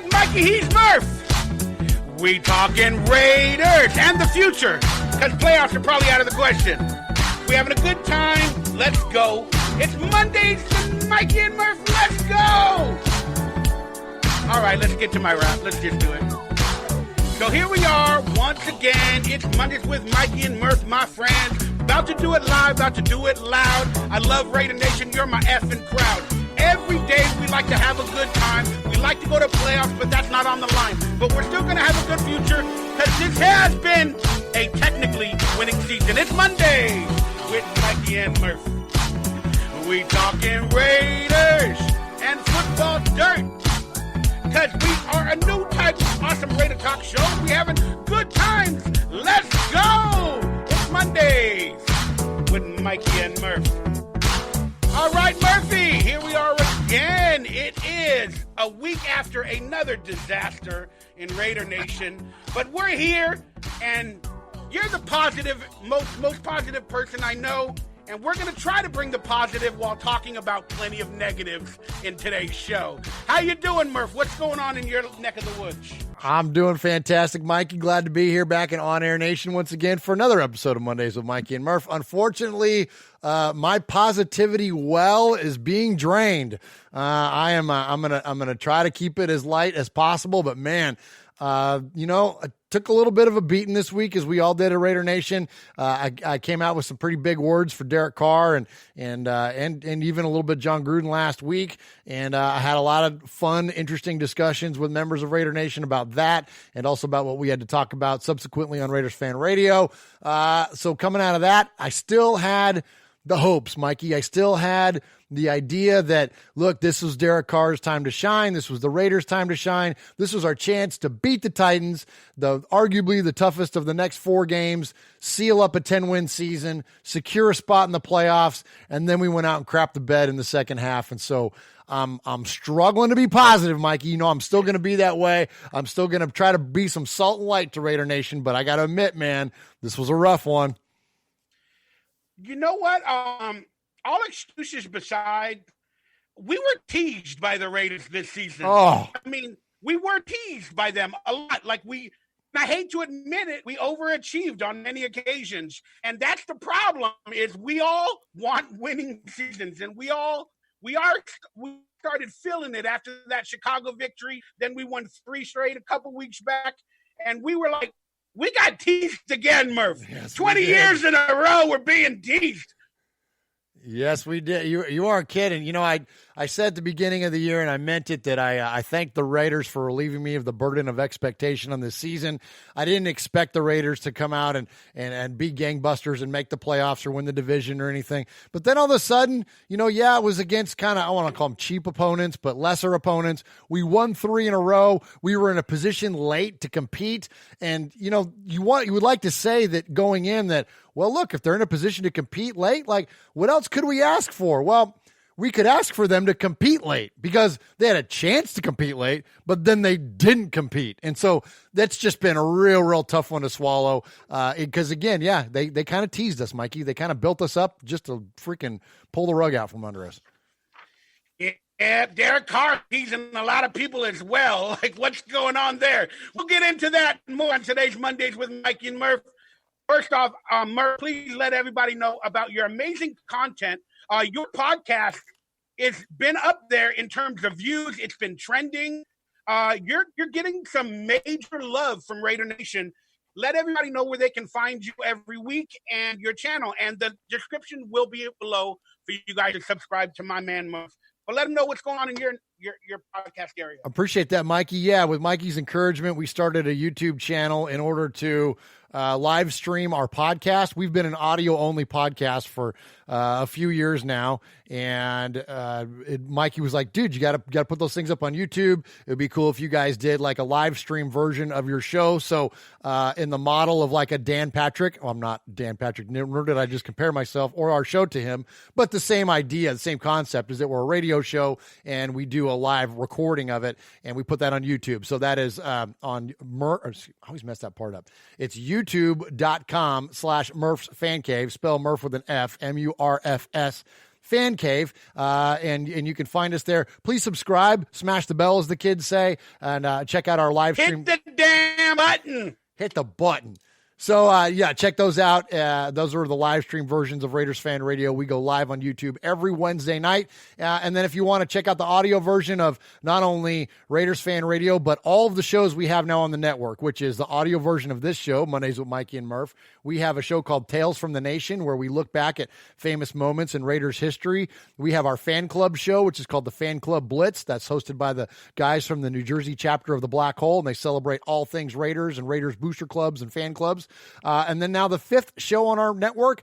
with Mikey, he's Murf. We talking Raiders and the future, because playoffs are probably out of the question. We having a good time. Let's go. It's Mondays with Mikey and Murf. Let's go. All right, let's get to my rap. Let's just do it. So here we are once again. It's Mondays with Mikey and Murf, my friends. About to do it live, about to do it loud. I love Raider Nation. You're my effing crowd. Every day we like to have a good time. We like to go to playoffs, but that's not on the line. But we're still going to have a good future because this has been a technically winning season. It's Mondays with Mikey and Murf. We talking Raiders and football dirt because we are a new type of awesome Raider talk show. We having good times. Let's go. It's Mondays with Mikey and Murf. All right, Murphy, here we are again. It is a week after another disaster in Raider Nation, but we're here, and you're the positive, most positive person I know, and we're going to try to bring the positive while talking about plenty of negatives in today's show. How you doing, Murph? What's going on in your neck of the woods? I'm doing fantastic, Mikey. Glad to be here back in On Air Nation once again for another episode of Mondays with Mikey and Murf. Unfortunately, my positivity well is being drained. I'm gonna try to keep it as light as possible, but man, I took a little bit of a beating this week, as we all did at Raider Nation. I came out with some pretty big words for Derek Carr and even a little bit John Gruden last week. And I had a lot of fun, interesting discussions with members of Raider Nation about that, and also about what we had to talk about subsequently on Raiders Fan Radio. So coming out of that, I still had the hopes, Mikey. I still had the idea that, look, this was Derek Carr's time to shine. This was the Raiders' time to shine. This was our chance to beat the Titans, arguably the toughest of the next 4 games, seal up a 10-win season, secure a spot in the playoffs, and then we went out and crapped the bed in the second half. And so I'm struggling to be positive, Mikey. You know, I'm still going to be that way. I'm still going to try to be some salt and light to Raider Nation, but I got to admit, man, this was a rough one. You know what? All excuses beside, we were teased by the Raiders this season. Oh. I mean, we were teased by them a lot. I hate to admit it, we overachieved on many occasions. And that's the problem, is we all want winning seasons. And we started feeling it after that Chicago victory. Then we won 3 straight a couple weeks back. And we were like, we got teased again, Murph. Yes, 20 years in a row, we're being teased. Yes, we did. You aren't kidding. You know, I said at the beginning of the year, and I meant it, that I thanked the Raiders for relieving me of the burden of expectation on this season. I didn't expect the Raiders to come out and be gangbusters and make the playoffs or win the division or anything. But then all of a sudden, it was against kind of, I want to call them cheap opponents, but lesser opponents. We won 3 in a row. We were in a position late to compete. And, you would like to say that going in that, well, look, if they're in a position to compete late, like, what else could we ask for? Well, we could ask for them to compete late because they had a chance to compete late, but then they didn't compete. And so that's just been a real tough one to swallow. Because again, they kind of teased us, Mikey. They kind of built us up just to freaking pull the rug out from under us. Yeah, Derek Carr teasing a lot of people as well. Like, what's going on there? We'll get into that more on today's Mondays with Mikey and Murf. First off, Murf, please let everybody know about your amazing content. Your podcast has been up there in terms of views. It's been trending. You're getting some major love from Raider Nation. Let everybody know where they can find you every week and your channel. And the description will be below for you guys to subscribe to my man, Murf. But let them know what's going on in your podcast area. Appreciate that, Mikey. Yeah, with Mikey's encouragement, we started a YouTube channel in order to live stream our podcast. We've been an audio-only podcast for a few years now, and Mikey was like, dude, you got to put those things up on YouTube. It would be cool if you guys did like a live stream version of your show. So in the model of like a Dan Patrick, I'm not Dan Patrick, nor did I just compare myself or our show to him, but the same idea, the same concept is that we're a radio show and we do a live recording of it, and we put that on YouTube. So that is on I always mess that part up. It's youtube.com/Murf's Fan Cave, spell Murf with an F, Murfs. Fan Cave, and you can find us there. Please subscribe, smash the bell, as the kids say, and check out our live stream. Hit the damn button. Hit the button. So, check those out. Those are the live stream versions of Raiders Fan Radio. We go live on YouTube every Wednesday night. And then if you want to check out the audio version of not only Raiders Fan Radio, but all of the shows we have now on the network, which is the audio version of this show, Mondays with Mikey and Murf. We have a show called Tales from the Nation, where we look back at famous moments in Raiders history. We have our fan club show, which is called the Fan Club Blitz. That's hosted by the guys from the New Jersey chapter of the Black Hole, and they celebrate all things Raiders and Raiders booster clubs and fan clubs. And then now the fifth show on our network,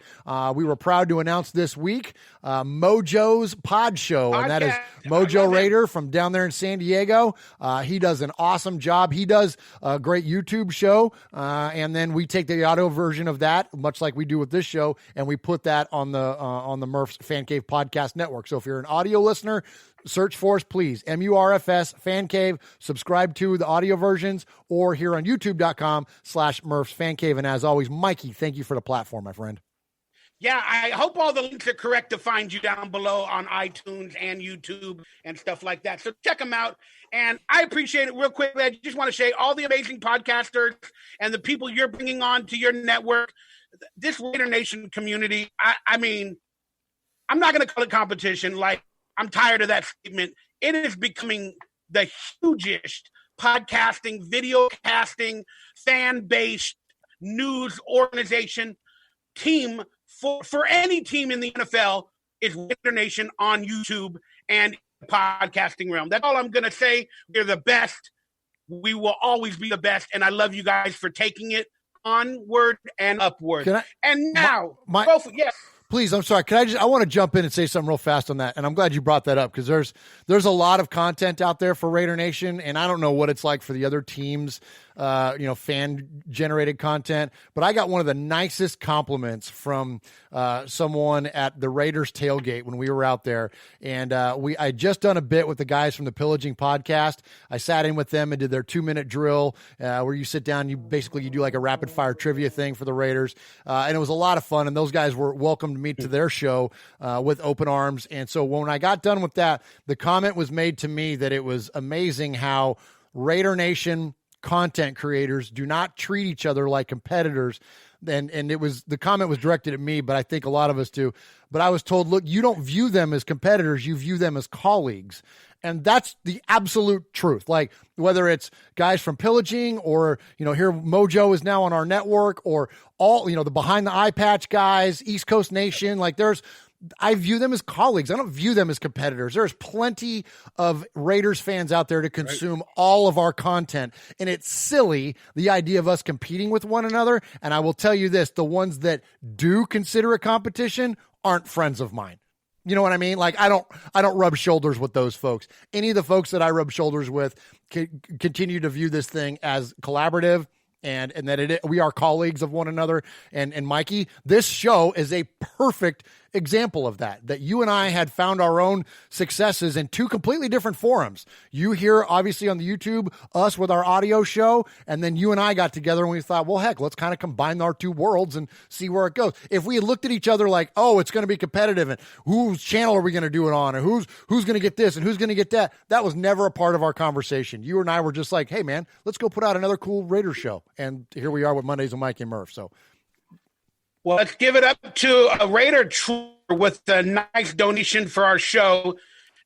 we were proud to announce this week, Mojo's Pod Show. And that is Mojo Raider from down there in San Diego. He does an awesome job. He does a great YouTube show. And then we take the audio version of that, much like we do with this show, and we put that on the Murph's Fan Cave Podcast Network. So if you're an audio listener, search for us, please. MURFS Fan Cave. Subscribe to the audio versions or here on youtube.com/Murph's Fan Cave. And as always, Mikey, thank you for the platform, my friend. Yeah, I hope all the links are correct to find you down below on iTunes and YouTube and stuff like that. So check them out. And I appreciate it. Real quick, I just want to say all the amazing podcasters and the people you're bringing on to your network, this Raider Nation community, I mean, I'm not going to call it competition. Like, I'm tired of that statement. It is becoming the hugest podcasting, video casting, fan-based news organization team for any team in the NFL is Raider Nation on YouTube and podcasting realm. That's all I'm going to say. We're the best. We will always be the best. And I love you guys for taking it onward and upward. And now, yes. Please, I'm sorry. I want to jump in and say something real fast on that. And I'm glad you brought that up, because there's a lot of content out there for Raider Nation, and I don't know what it's like for the other teams, fan generated content. But I got one of the nicest compliments from someone at the Raiders tailgate when we were out there. And I just done a bit with the guys from the Pillaging podcast. I sat in with them and did their 2-minute drill where you sit down, you do like a rapid fire trivia thing for the Raiders. And it was a lot of fun. And those guys were welcomed me to their show with open arms. And so when I got done with that, the comment was made to me that it was amazing how Raider Nation content creators do not treat each other like competitors. And the comment was directed at me, but I think a lot of us do. But I was told, look, you don't view them as competitors, you view them as colleagues. And that's the absolute truth. Like, whether it's guys from Pillaging or, here Mojo is now on our network, or all, the Behind the Eye Patch guys, East Coast Nation, I view them as colleagues. I don't view them as competitors. There's plenty of Raiders fans out there to consume all of our content. And it's silly, the idea of us competing with one another. And I will tell you this, the ones that do consider a competition aren't friends of mine. You know what I mean? Like, I don't rub shoulders with those folks. Any of the folks that I rub shoulders with continue to view this thing as collaborative, and that we are colleagues of one another. And Mikey, this show is a perfect example of that you and I had found our own successes in two completely different forums. You hear, obviously, on the YouTube, us with our audio show, and then you and I got together and we thought, well, heck, let's kind of combine our two worlds and see where it goes. If we had looked at each other like, oh, it's going to be competitive, and whose channel are we going to do it on, and who's going to get this and who's going to get that, that was never a part of our conversation. You and I were just like, hey, man, let's go put out another cool Raiders show. And here we are with Mondays with Mikey and Murf. So, well, let's give it up to a Raider trooper with a nice donation for our show.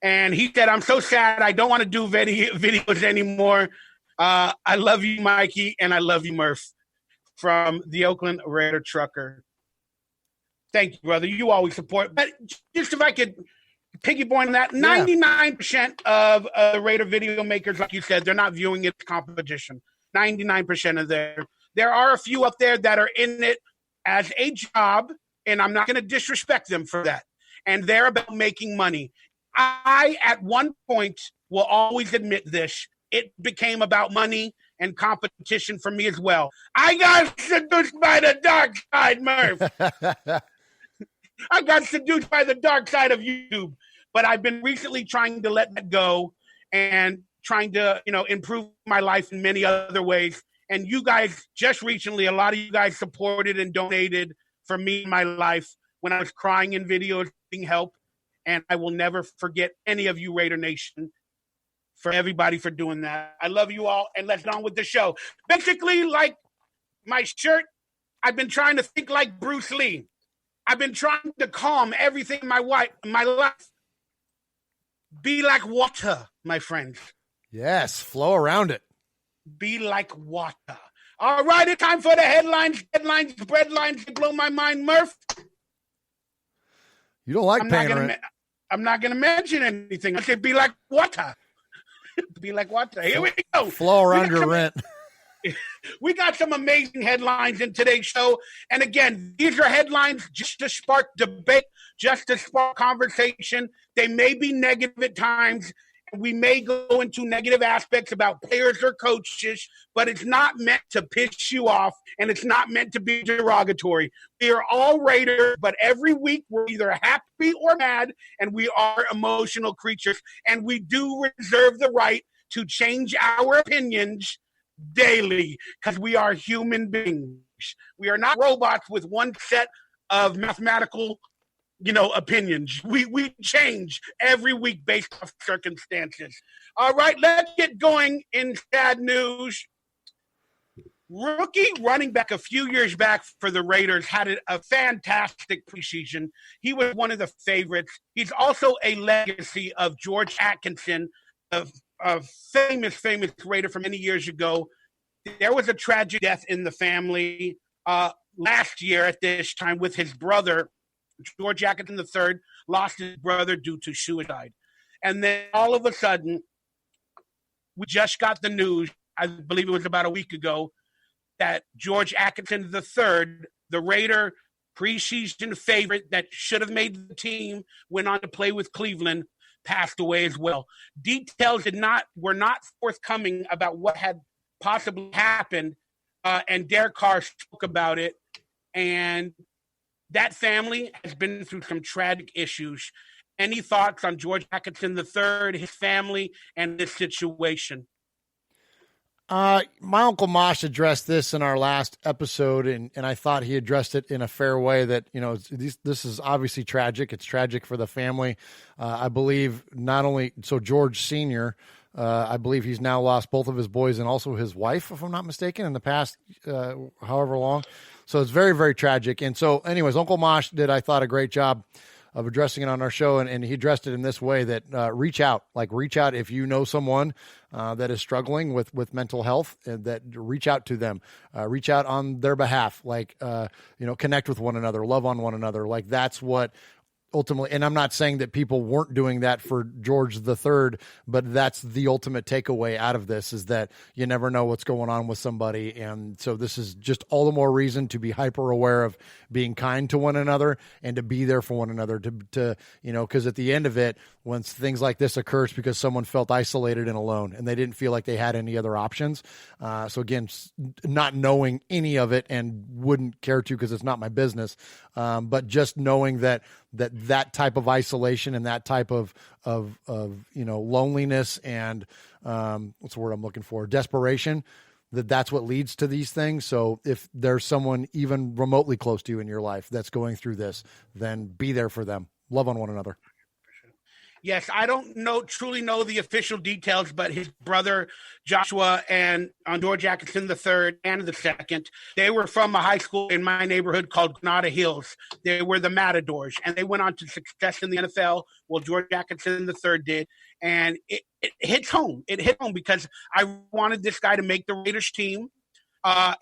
And he said, I'm so sad. I don't want to do videos anymore. I love you, Mikey, and I love you, Murf, from the Oakland Raider trucker. Thank you, brother. You always support. But just if I could piggyback on that, 99% of Raider video makers, like you said, they're not viewing it as competition. 99% of them. There are a few up there that are in it as a job, and I'm not going to disrespect them for that. And they're about making money. I, at one point, will always admit this. It became about money and competition for me as well. I got seduced by the dark side, Murph. I got seduced by the dark side of YouTube. But I've been recently trying to let that go and trying to, improve my life in many other ways. And you guys, just recently, a lot of you guys supported and donated for me in my life when I was crying in videos, needing help. And I will never forget any of you, Raider Nation, for everybody for doing that. I love you all, and let's get on with the show. Basically, like my shirt, I've been trying to think like Bruce Lee. I've been trying to calm everything in my life. Be like water, my friends. Yes, flow around it. Be like water. All right, it's time for the headlines, breadlines that blow my mind, Murph. You don't like paying rent. I'm not going to mention anything. I say be like water. Be like water. Here we go. Flow around your rent. We got some amazing headlines in today's show. And again, these are headlines just to spark debate, just to spark conversation. They may be negative at times. We may go into negative aspects about players or coaches, but it's not meant to piss you off, and it's not meant to be derogatory. We are all Raiders, but every week we're either happy or mad, and we are emotional creatures, and we do reserve the right to change our opinions daily because we are human beings. We are not robots with one set of mathematical opinions. We change every week based off circumstances. All right, let's get going in sad news. Rookie running back a few years back for the Raiders had a fantastic preseason. He was one of the favorites. He's also a legacy of George Atkinson, a famous Raider from many years ago. There was a tragic death in the family last year at this time with his brother. George Atkinson III lost his brother due to suicide. And then all of a sudden, we just got the news, I believe it was about a week ago, that George Atkinson III, the Raider preseason favorite that should have made the team, went on to play with Cleveland, passed away as well. Details were not forthcoming about what had possibly happened, and Derek Carr spoke about it. And that family has been through some tragic issues. Any thoughts on George Atkinson III, his family, and this situation? My Uncle Mosh addressed this in our last episode, and I thought he addressed it in a fair way that, this is obviously tragic. It's tragic for the family. I believe George Sr., I believe he's now lost both of his boys and also his wife, if I'm not mistaken, in the past however long. So it's very, very tragic. And so anyways, Uncle Mosh did, I thought, a great job of addressing it on our show. And he addressed it in this way that reach out if you know someone that is struggling with mental health, that reach out to them, reach out on their behalf, connect with one another, love on one another. Like that's what ultimately, and I'm not saying that people weren't doing that for George III, but that's the ultimate takeaway out of this, is that you never know what's going on with somebody. And so this is just all the more reason to be hyper aware of being kind to one another and to be there for one another, to because at the end of it, when things like this occurs because someone felt isolated and alone and they didn't feel like they had any other options. So again, not knowing any of it and wouldn't care to because it's not my business. But just knowing that type of isolation and that type of loneliness and what's the word I'm looking for? Desperation, that's what leads to these things. So if there's someone even remotely close to you in your life that's going through this, then be there for them. Love on one another. Yes, I don't truly know the official details, but his brother Joshua and George Atkinson III and the second, they were from a high school in my neighborhood called Granada Hills. They were the Matadors, and they went on to success in the NFL. Well, George Atkinson III did, and it hits home. It hit home because I wanted this guy to make the Raiders team.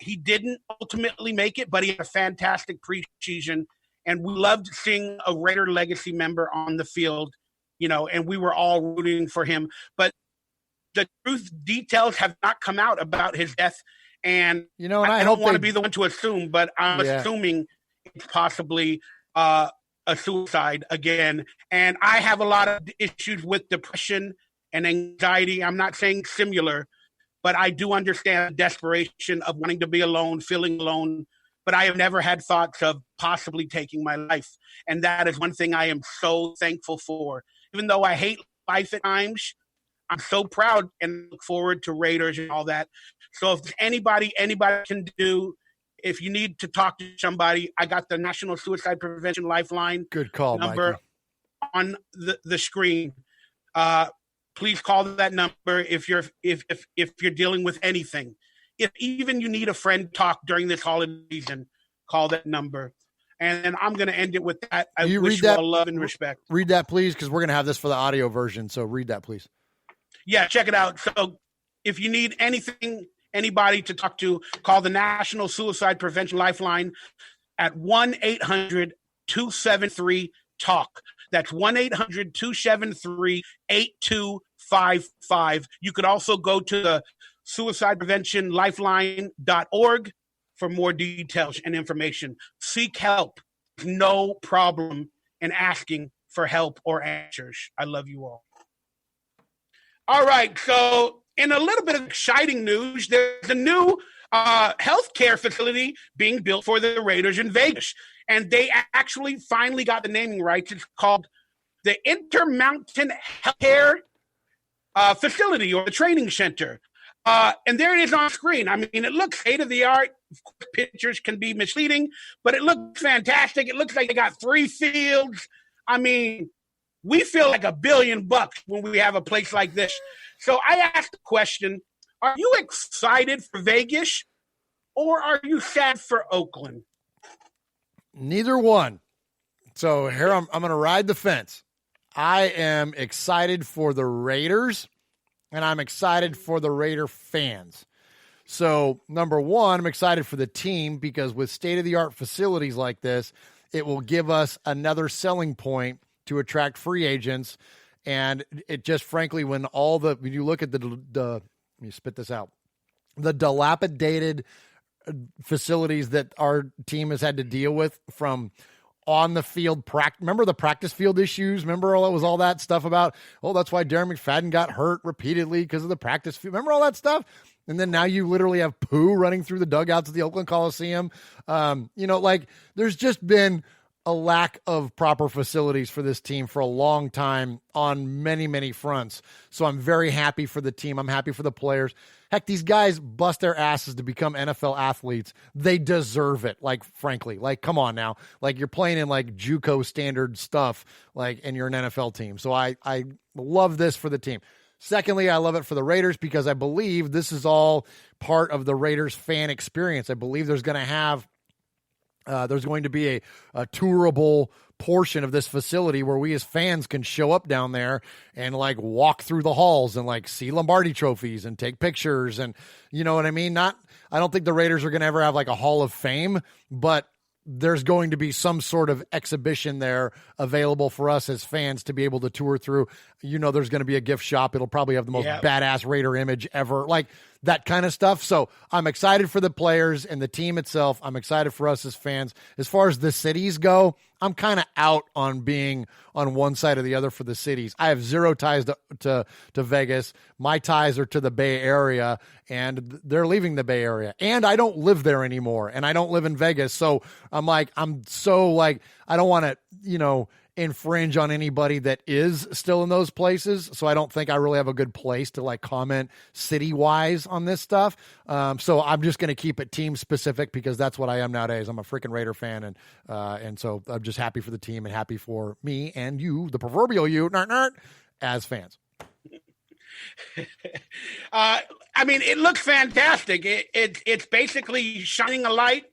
He didn't ultimately make it, but he had a fantastic preseason, and we loved seeing a Raider legacy member on the field. And we were all rooting for him. But the truth details have not come out about his death. And, I don't want to be the one to assume, but I'm assuming it's possibly a suicide again. And I have a lot of issues with depression and anxiety. I'm not saying similar, but I do understand the desperation of wanting to be alone, feeling alone. But I have never had thoughts of possibly taking my life. And that is one thing I am so thankful for. Even though I hate life at times, I'm so proud and look forward to Raiders and all that. So if anybody can do, if you need to talk to somebody, I got the National Suicide Prevention Lifeline Good call, number. Mikey. on the screen. Please call that number if you're dealing with anything. If even you need a friend talk during this holiday season, call that number. And then I'm going to end it with that. I wish you all love and respect. Read that, please, because we're going to have this for the audio version. So read that, please. Yeah, check it out. So if you need anything, anybody to talk to, call the National Suicide Prevention Lifeline at 1-800-273-TALK. That's 1-800-273-8255. You could also go to the suicidepreventionlifeline.org for more details and information. Seek help. No problem in asking for help or answers. I love you all. All right. So in a little bit of exciting news, there's a new healthcare facility being built for the Raiders in Vegas. And they actually finally got the naming rights. It's called the Intermountain Healthcare Facility, or the training center. And there it is on screen. I mean, it looks state-of-the-art. Pictures can be misleading, but it looks fantastic. It looks like they got 3 fields. I mean, we feel like $1 billion when we have a place like this. So I asked the question, are you excited for Vegas or are you sad for Oakland? Neither one. So here I'm going to ride the fence. I am excited for the Raiders, and I'm excited for the Raider fans. So, number one, I'm excited for the team because with state-of-the-art facilities like this, it will give us another selling point to attract free agents. And it just, frankly, when you look at the let me spit this out, the dilapidated facilities that our team has had to deal with from on the field practice. Remember the practice field issues? Remember all that stuff about, that's why Darren McFadden got hurt repeatedly because of the practice field. Remember all that stuff? And then now you literally have poo running through the dugouts at the Oakland Coliseum. There's just been a lack of proper facilities for this team for a long time on many, many fronts. So I'm very happy for the team. I'm happy for the players. Heck, these guys bust their asses to become NFL athletes. They deserve it. Frankly, come on now. You're playing in JUCO standard stuff, and you're an NFL team. So I love this for the team. Secondly, I love it for the Raiders because I believe this is all part of the Raiders fan experience. I believe there's going to be a tourable portion of this facility where we as fans can show up down there and walk through the halls and see Lombardi trophies and take pictures. And you know what I mean? I don't think the Raiders are going to ever have a Hall of Fame, but there's going to be some sort of exhibition there available for us as fans to be able to tour through. There's going to be a gift shop. It'll probably have the most badass Raider image ever, that kind of stuff. So I'm excited for the players and the team itself. I'm excited for us as fans. As far as the cities go, I'm kind of out on being on one side or the other for the cities. I have zero ties to Vegas. My ties are to the Bay Area, and they're leaving the Bay Area. And I don't live there anymore, and I don't live in Vegas. So I don't want to, infringe on anybody that is still in those places. So I don't think I really have a good place to comment city-wise on this stuff. So I'm just going to keep it team specific because that's what I am nowadays. I'm a freaking Raider fan. And so I'm just happy for the team and happy for me and you, the proverbial you, as fans. It looks fantastic. It's basically shining a light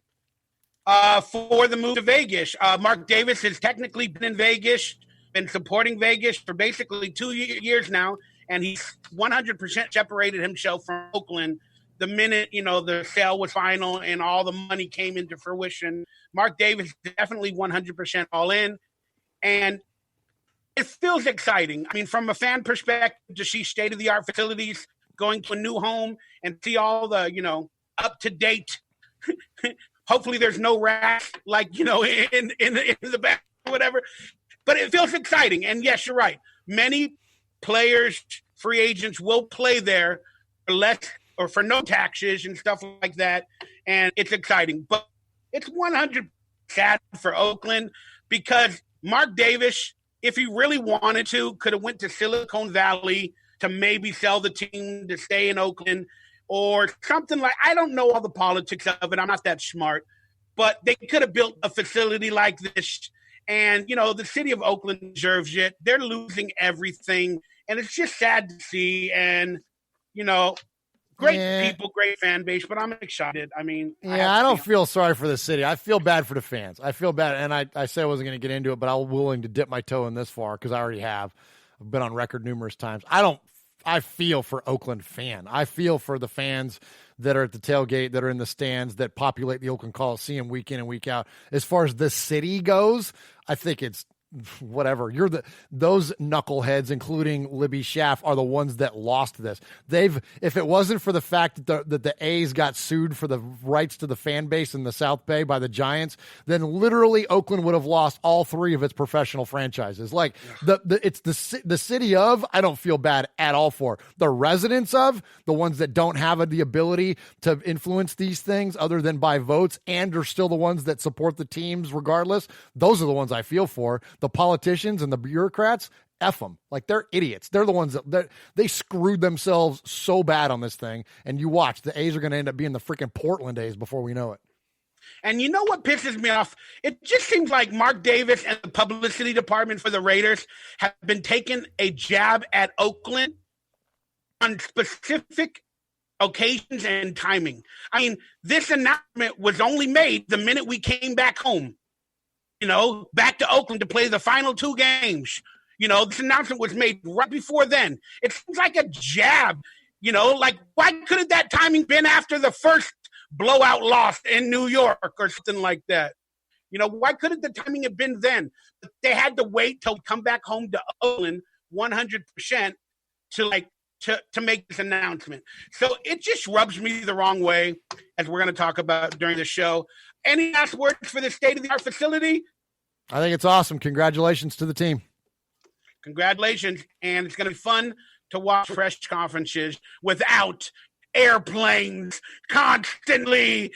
for the move to Vegas. Mark Davis has technically been in Vegas, been supporting Vegas for basically 2 years now, and he's 100% separated himself from Oakland the minute, the sale was final and all the money came into fruition. Mark Davis is definitely 100% all in, and it feels exciting. From a fan perspective, to see state-of-the-art facilities, going to a new home and see all the, up-to-date hopefully there's no rats in the back or whatever. But it feels exciting. And yes, you're right. Many players, free agents will play there for less or for no taxes and stuff like that. And it's exciting. But it's 100% sad for Oakland because Mark Davis, if he really wanted to, could have went to Silicon Valley to maybe sell the team to stay in Oakland. Or something I don't know all the politics of it. I'm not that smart. But they could have built a facility like this And, the city of Oakland deserves it. They're losing everything. And it's just sad to see. And, great people, great fan base, but I'm excited. I mean, I don't feel sorry for the city. I feel bad for the fans. I feel bad. And I said I wasn't going to get into it, but I was willing to dip my toe in this far because I already have. I've been on record numerous times. I feel for Oakland fan. I feel for the fans that are at the tailgate, that are in the stands, that populate the Oakland Coliseum week in and week out. As far as the city goes, I think it's whatever. Those knuckleheads, including Libby Schaff, are the ones that lost this. If it wasn't for the fact that the A's got sued for the rights to the fan base in the South Bay by the Giants, then literally Oakland would have lost all three of its professional franchises. Like it's the city of, I don't feel bad at all for. The residents of, the ones that don't have the ability to influence these things other than by votes and are still the ones that support the teams regardless, those are the ones I feel for. The politicians and the bureaucrats, F them. Like, they're idiots. They're the ones that they screwed themselves so bad on this thing. And you watch, the A's are going to end up being the freaking Portland A's before we know it. And you know what pisses me off? It just seems like Mark Davis and the publicity department for the Raiders have been taking a jab at Oakland on specific occasions and timing. I mean, this announcement was only made the minute we came back home. Back to Oakland to play the final two games. This announcement was made right before then. It seems like a jab, like, why couldn't that timing been after the first blowout loss in New York or something like that? Why couldn't the timing have been then? They had to wait till we come back home to Oakland 100% to make this announcement. So it just rubs me the wrong way, as we're going to talk about during the show. Any last words for the state-of-the-art facility? I think it's awesome. Congratulations to the team. Congratulations. And it's going to be fun to watch press conferences without airplanes constantly.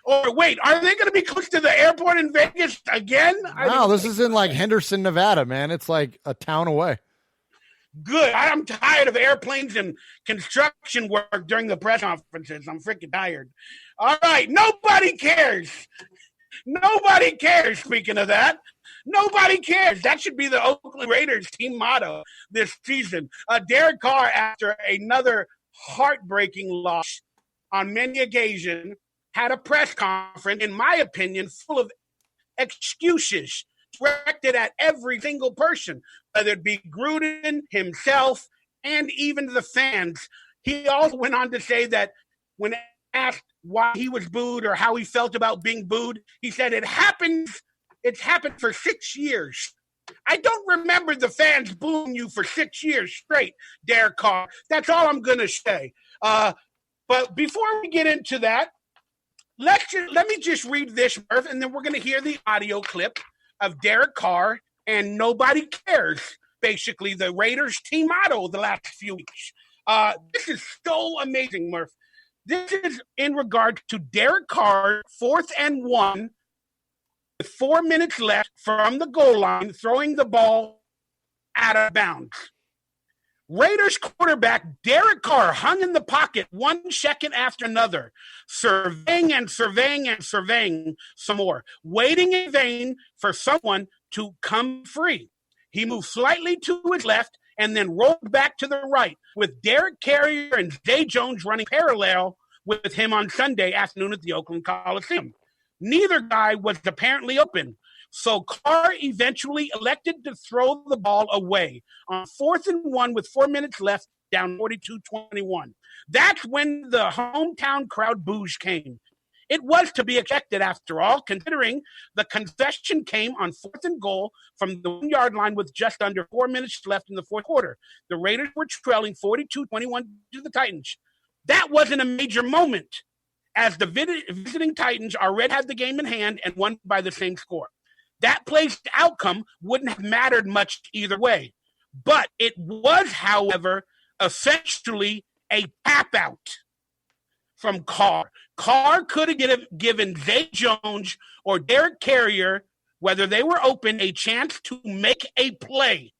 Or wait, are they going to be close to the airport in Vegas again? No, this is in like Henderson, Nevada, man. It's like a town away. Good. I'm tired of airplanes and construction work during the press conferences. I'm freaking tired. All right. Nobody cares. Nobody cares. Speaking of that, nobody cares. That should be the Oakland Raiders team motto this season. Derek Carr, after another heartbreaking loss on many occasions, had a press conference, in my opinion, full of excuses directed at every single person, whether it be Gruden, himself, and even the fans. He also went on to say that when asked why he was booed or how he felt about being booed, he said, it's happened for 6 years. I don't remember the fans booing you for 6 years straight, Derek Carr. That's all I'm going to say. But before we get into that, let me just read this, Murph, and then we're going to hear the audio clip of Derek Carr and nobody cares, basically the Raiders team motto the last few weeks. This is so amazing, Murph. This is in regard to Derek Carr, 4th and 1, with 4 minutes left from the goal line, throwing the ball out of bounds. Raiders quarterback Derek Carr hung in the pocket 1 second after another, surveying and surveying and surveying some more, waiting in vain for someone to come free. He moved slightly to his left and then rolled back to the right, with Derek Carrier and Zay Jones running parallel with him on Sunday afternoon at the Oakland Coliseum. Neither guy was apparently open, so Carr eventually elected to throw the ball away on 4th and 1 with 4 minutes left, down 42-21. That's when the hometown crowd boos came. It was to be expected, after all, considering the concession came on 4th and goal from the 1-yard line with just under 4 minutes left in the fourth quarter. The Raiders were trailing 42-21 to the Titans. That wasn't a major moment, as the visiting Titans already had the game in hand and won by the same score. That play's outcome wouldn't have mattered much either way. But it was, however, essentially a tap-out from Carr. Carr could have given Zay Jones or Derek Carrier, whether they were open, a chance to make a play,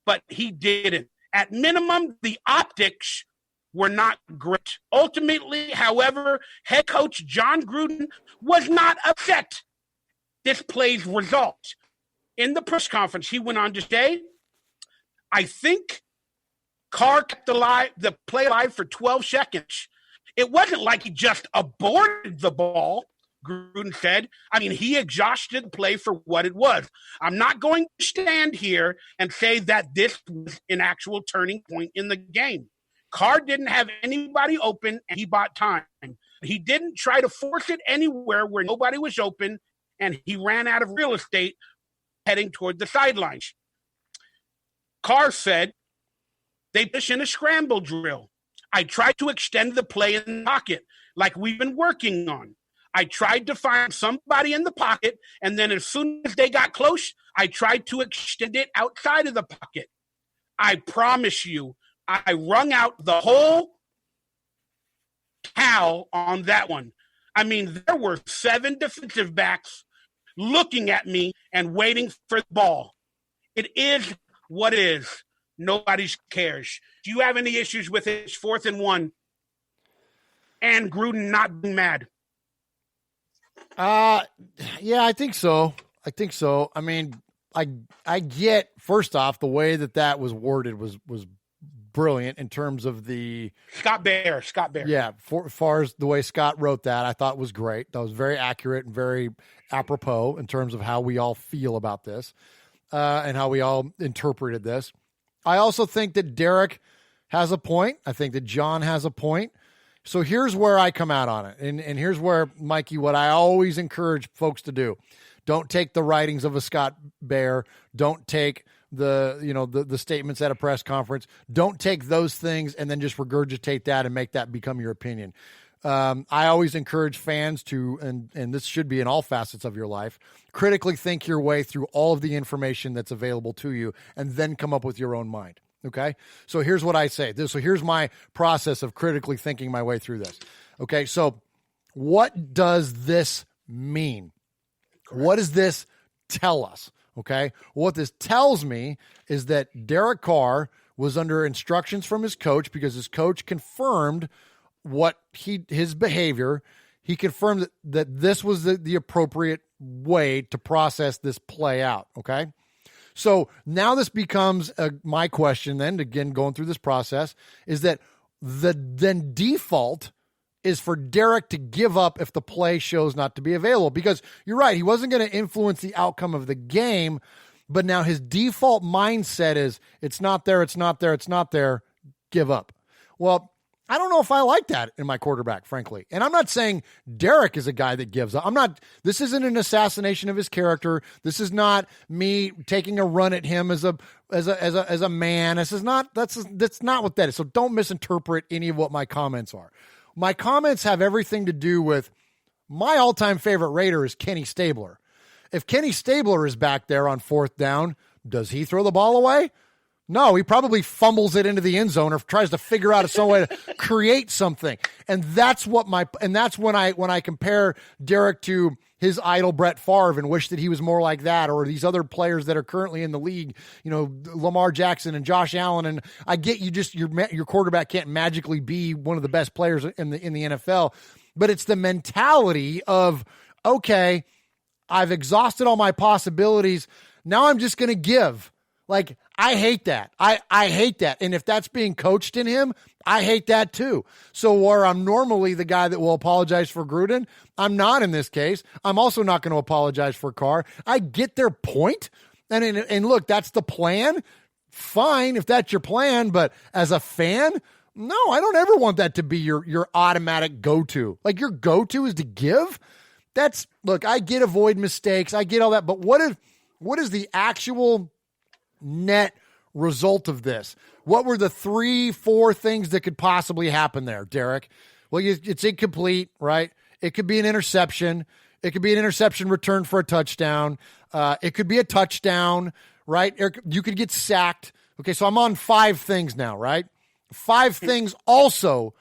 but he didn't. At minimum, the optics were not great. Ultimately, however, head coach John Gruden was not upset this play's result. In the press conference, he went on to say, I think CARR kept the play alive for 12 seconds. It wasn't like he just aborted the ball, Gruden said. I mean, he exhausted the play for what it was. I'm not going to stand here and say that this was an actual turning point in the game. CARR didn't have anybody open, and he bought time. He didn't try to force it anywhere where nobody was open, and he ran out of real estate heading toward the sidelines. CARR said, they push in a scramble drill. I tried to extend the play in the pocket like we've been working on. I tried to find somebody in the pocket, and then as soon as they got close, I tried to extend it outside of the pocket. I promise you, I wrung out the whole towel on that one. I mean, there were 7 defensive backs looking at me and waiting for the ball. It is what it is. Nobody cares. Do you have any issues with it? It's 4th and 1 and Gruden not being mad? Yeah, I think so. I mean, I get, first off, the way that was worded was brilliant in terms of the Scott Bear. Yeah, as far as the way Scott wrote that, I thought was great. That was very accurate and very apropos in terms of how we all feel about this, and how we all interpreted this. I also think that Derek has a point. I think that John has a point. So here's where I come out on it. And here's where, Mikey, what I always encourage folks to do. Don't take the writings of a Scott Bear. Don't take the statements at a press conference. Don't take those things and then just regurgitate that and make that become your opinion. I always encourage fans to, and this should be in all facets of your life, critically think your way through all of the information that's available to you and then come up with your own mind. Okay? So here's what I say. So here's my process of critically thinking my way through this. Okay? So what does this mean? Correct. What does this tell us? Okay? What this tells me is that Derek Carr was under instructions from his coach because his coach confirmed his behavior. He confirmed that this was the appropriate way to process this play out. Okay. So now this becomes my question then, again, going through this process, is that the then default is for Derek to give up if the play shows not to be available, because you're right. He wasn't going to influence the outcome of the game, but now his default mindset is it's not there. Give up. Well, I don't know if I like that in my quarterback, frankly. And I'm not saying Derek is a guy that gives up. This isn't an assassination of his character. This is not me taking a run at him as a man. That's not what that is. So don't misinterpret any of what my comments are. My comments have everything to do with my all-time favorite Raider is Kenny Stabler. If Kenny Stabler is back there on 4th down, does he throw the ball away? No, he probably fumbles it into the end zone or tries to figure out some way to create something. And that's when I compare Derek to his idol Brett Favre and wish that he was more like that, or these other players that are currently in the league, Lamar Jackson and Josh Allen. And I get your quarterback can't magically be one of the best players in the NFL, but it's the mentality of, okay, I've exhausted all my possibilities. Now I'm just going to give. Like, I hate that. I hate that. And if that's being coached in him, I hate that too. So where I'm normally the guy that will apologize for Gruden, I'm not in this case. I'm also not going to apologize for Carr. I get their point. And look, that's the plan. Fine, if that's your plan. But as a fan, no, I don't ever want that to be your automatic go-to. Like, your go-to is to give? Look, I get avoid mistakes. I get all that. But what is the actual net result of this? What were the 3-4 things that could possibly happen there, Derek? Well, it's incomplete, right? It could be an interception. It could be an interception return for a touchdown. It could be a touchdown, right? You could get sacked. Okay, so I'm on 5 things now, right? 5 things also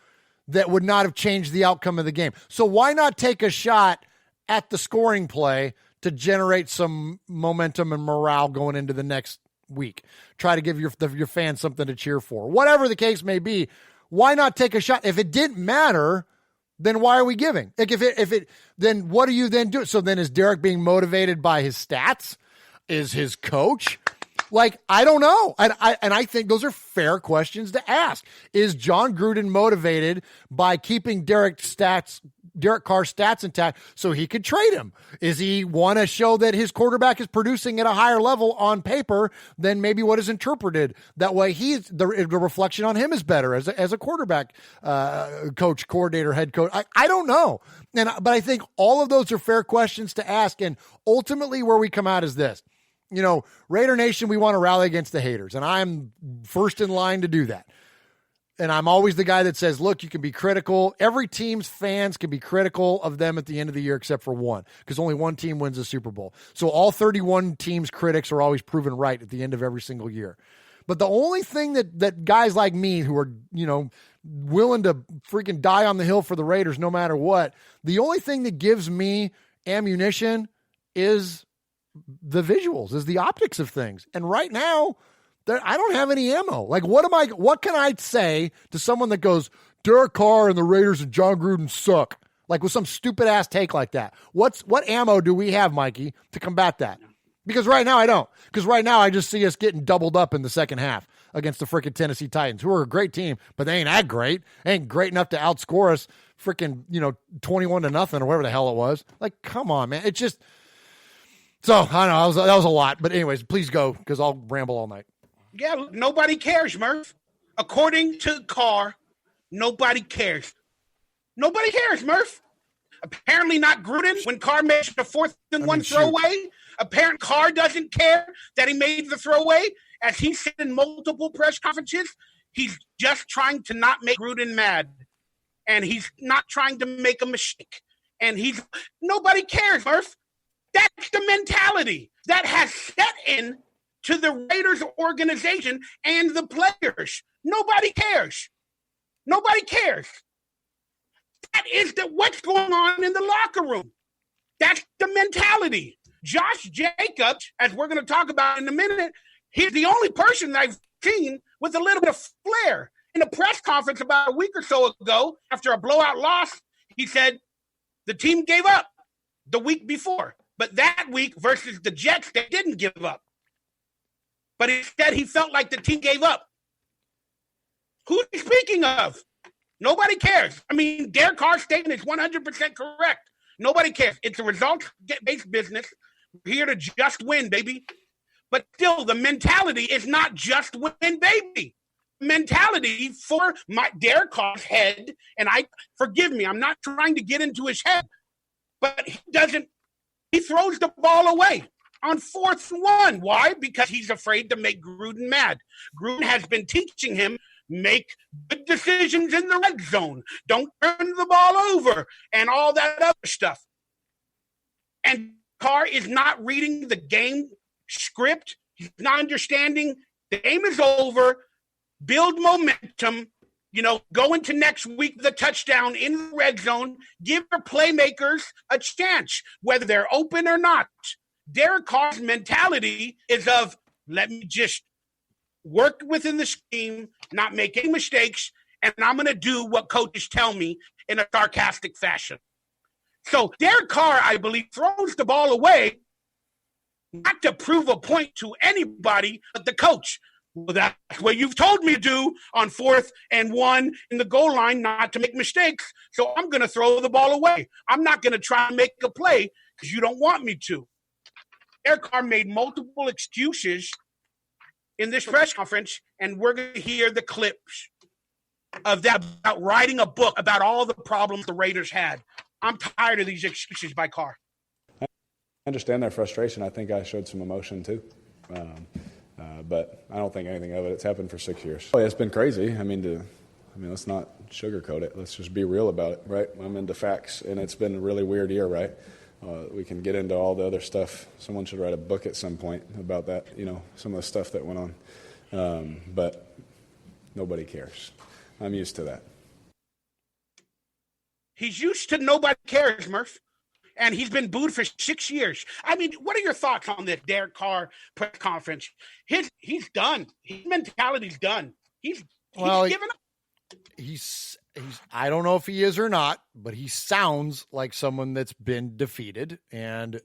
that would not have changed the outcome of the game. So why not take a shot at the scoring play to generate some momentum and morale going into the next week? Try to give your fans something to cheer for. Whatever the case may be, why not take a shot? If it didn't matter, then why are we giving? Like, then what do you then do? So then is Derek being motivated by his stats? Is his coach? Like, I don't know. And I think those are fair questions to ask. Is John Gruden motivated by keeping Derek Carr's stats intact so he could trade him? Is he want to show that his quarterback is producing at a higher level on paper than maybe what is interpreted? That way the reflection on him is better as a quarterback coach, coordinator, head coach. I don't know. But I think all of those are fair questions to ask. And ultimately where we come out is this. You know, Raider Nation, we want to rally against the haters, and I'm first in line to do that. And I'm always the guy that says, look, you can be critical. Every team's fans can be critical of them at the end of the year except for one, because only one team wins the Super Bowl. So all 31 teams' critics are always proven right at the end of every single year. But the only thing that guys like me who are, you know, willing to freaking die on the hill for the Raiders no matter what, the only thing that gives me ammunition is the visuals, is the optics of things. And right now, I don't have any ammo. Like, what can I say to someone that goes, Derek Carr and the Raiders and John Gruden suck? Like, with some stupid ass take like that. What ammo do we have, Mikey, to combat that? Because right now I don't. Because right now I just see us getting doubled up in the second half against the freaking Tennessee Titans, who are a great team, but they ain't that great. They ain't great enough to outscore us freaking, 21-0 or whatever the hell it was. Like, come on, man. It's just... So, I don't know, that was a lot. But anyways, please go, because I'll ramble all night. Yeah, nobody cares, Murph. According to CARR, nobody cares. Nobody cares, Murph. Apparently not Gruden when CARR made the 4th and 1 throwaway. Apparently CARR doesn't care that he made the throwaway. As he said in multiple press conferences, he's just trying to not make Gruden mad. And he's not trying to make a mistake. And nobody cares, Murph. That's the mentality that has set in to the Raiders organization and the players. Nobody cares. Nobody cares. That is what's going on in the locker room. That's the mentality. Josh Jacobs, as we're going to talk about in a minute, he's the only person that I've seen with a little bit of flair. In a press conference about a week or so ago, after a blowout loss, he said the team gave up the week before. But that week versus the Jets, they didn't give up. But instead, he felt like the team gave up. Who's he speaking of? Nobody cares. I mean, Derek Carr's statement is 100% correct. Nobody cares. It's a results-based business. We're here to just win, baby. But still, the mentality is not just win, baby. Mentality for Derek Carr's head, and forgive me, I'm not trying to get into his head, but he throws the ball away on 4th and 1. Why? Because he's afraid to make Gruden mad. Gruden has been teaching him, make good decisions in the red zone. Don't turn the ball over and all that other stuff. And Carr is not reading the game script. He's not understanding the game is over. Build momentum. Go into next week with a touchdown in the red zone. Give your playmakers a chance, whether they're open or not. Derek Carr's mentality is of, let me just work within the scheme, not make any mistakes, and I'm going to do what coaches tell me in a sarcastic fashion. So Derek Carr, I believe, throws the ball away, not to prove a point to anybody but the coach. Well, that's what you've told me to do on 4th and 1 in the goal line, not to make mistakes. So I'm going to throw the ball away. I'm not going to try and make a play because you don't want me to. Derek Carr made multiple excuses in this press conference, and we're going to hear the clips of that about writing a book about all the problems the Raiders had. I'm tired of these excuses by Carr. I understand their frustration. I think I showed some emotion too. But I don't think anything of it. It's happened for 6 years. Oh, yeah, it's been crazy. I mean, let's not sugarcoat it. Let's just be real about it, right? I'm into facts, and it's been a really weird year, right? We can get into all the other stuff. Someone should write a book at some point about that, some of the stuff that went on. But nobody cares. I'm used to that. He's used to nobody cares, Murph. And he's been booed for 6 years. I mean, what are your thoughts on this Derek Carr press conference? He's done. His mentality's done. He's given up. He's I don't know if he is or not, but he sounds like someone that's been defeated. And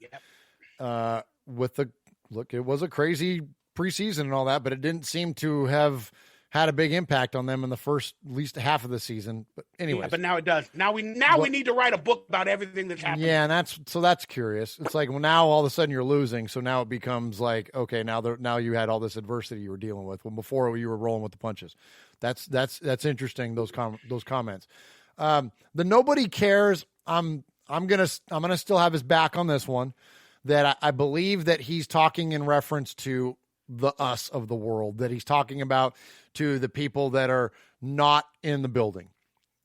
with the look, it was a crazy preseason and all that, but it didn't seem to have had a big impact on them in the first at least half of the season. But anyway, yeah, but now it does. Now we need to write a book about everything that's happening. Yeah, and that's curious. It's like, well, now all of a sudden you're losing, so now it becomes like, okay, now you had all this adversity you were dealing with when before you were rolling with the punches. That's interesting. Those comments. The nobody cares. I'm gonna still have his back on this one. That I believe that he's talking in reference to the us of the world, that he's talking about to the people that are not in the building.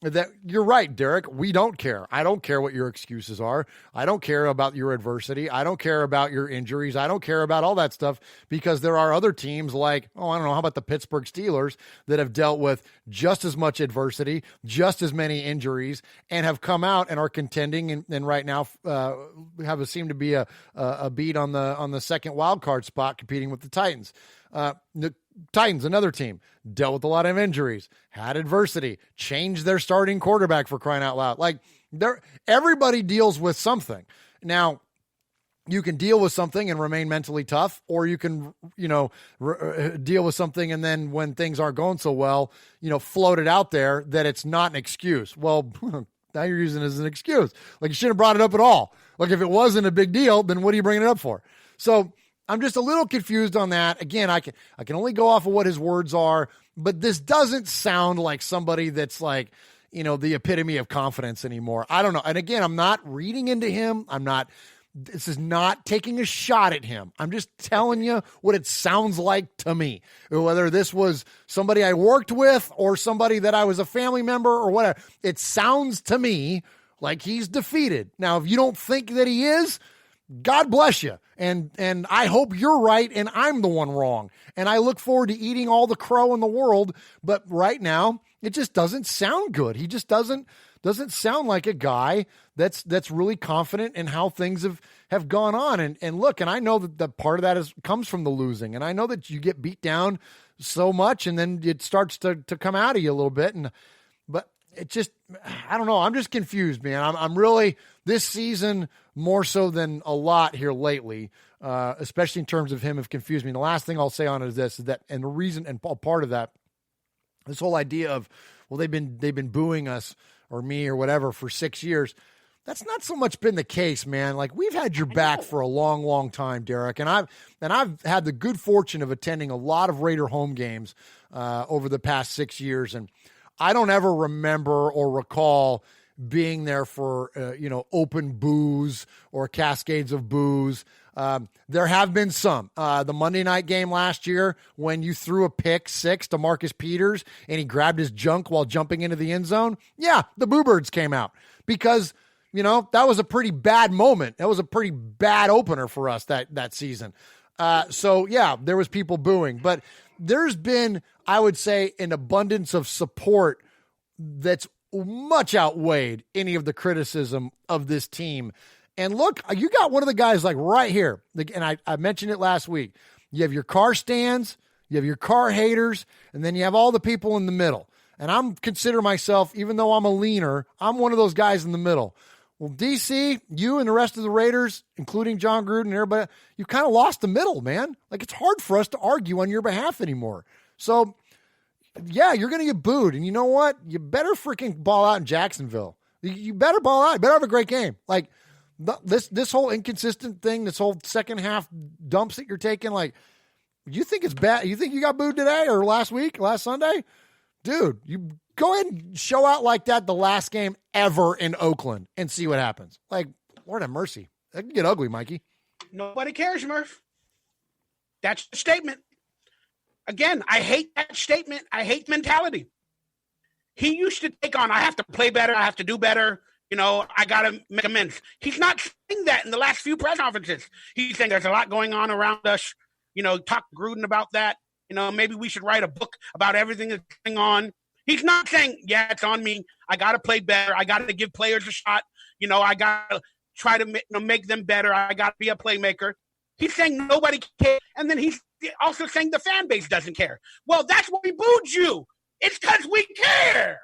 That you're right, Derek. We don't care. I don't care what your excuses are. I don't care about your adversity. I don't care about your injuries. I don't care about all that stuff because there are other teams like, I don't know, how about the Pittsburgh Steelers that have dealt with just as much adversity, just as many injuries, and have come out and are contending and right now seem to be a beat on the second wild card spot competing with the Titans. The Titans, another team, dealt with a lot of injuries, had adversity, changed their starting quarterback for crying out loud. Like everybody deals with something. Now, you can deal with something and remain mentally tough, or you can, deal with something and then when things aren't going so well, float it out there that it's not an excuse. Well, now you're using it as an excuse. Like you shouldn't have brought it up at all. Like if it wasn't a big deal, then what are you bringing it up for? So I'm just a little confused on that. Again, I can only go off of what his words are, but this doesn't sound like somebody that's like, the epitome of confidence anymore. I don't know. And again, I'm not reading into him. This is not taking a shot at him. I'm just telling you what it sounds like to me. Whether this was somebody I worked with or somebody that I was a family member or whatever, it sounds to me like he's defeated. Now, if you don't think that he is, God bless you. And I hope you're right and I'm the one wrong. And I look forward to eating all the crow in the world. But right now, it just doesn't sound good. He just doesn't sound like a guy that's really confident in how things have gone on. And look, and I know that the part of that comes from the losing. And I know that you get beat down so much and then it starts to come out of you a little bit. But it just, I don't know. I'm just confused, man. I'm really, this season, more so than a lot here lately, especially in terms of him, have confused me. And the last thing I'll say on it is this, is that, and the reason, and part of that, this whole idea of, well, they've been booing us or me or whatever for 6 years. That's not so much been the case, man. Like we've had your back for a long, long time, Derek. And I've had the good fortune of attending a lot of Raider home games over the past 6 years. And I don't ever remember or recall being there for, open boos or cascades of boos. There have been some. The Monday night game last year when you threw a pick six to Marcus Peters and he grabbed his junk while jumping into the end zone. Yeah, the Boo Birds came out because, that was a pretty bad moment. That was a pretty bad opener for us that season. So, yeah, there was people booing. But there's been, I would say, an abundance of support that's much outweighed any of the criticism of this team. And look, you got one of the guys like right here. And I mentioned it last week. You have your CARR stands, you have your CARR haters, and then you have all the people in the middle. And I'm consider myself, even though I'm a leaner, I'm one of those guys in the middle. Well, DC, you and the rest of the Raiders, including John Gruden and everybody, you kind of lost the middle, man. Like it's hard for us to argue on your behalf anymore. So, yeah, you're going to get booed. And you know what? You better freaking ball out in Jacksonville. You better ball out. You better have a great game. Like this whole inconsistent thing, this whole second half dumps that you're taking, like, you think it's bad? You think you got booed today or last Sunday? Dude, you go ahead and show out like that the last game ever in Oakland and see what happens. Like, Lord have mercy. That can get ugly, Mikey. Nobody cares, Murph. That's the statement. Again, I hate that statement. I hate mentality. He used to take on, I have to play better. I have to do better. I got to make amends. He's not saying that in the last few press conferences. He's saying there's a lot going on around us. Talk to Gruden about that. Maybe we should write a book about everything that's going on. He's not saying, yeah, it's on me. I got to play better. I got to give players a shot. I got to try to make them better. I got to be a playmaker. He's saying nobody cares. And then he's also saying the fan base doesn't care. Well, that's why we booed you. It's because we care.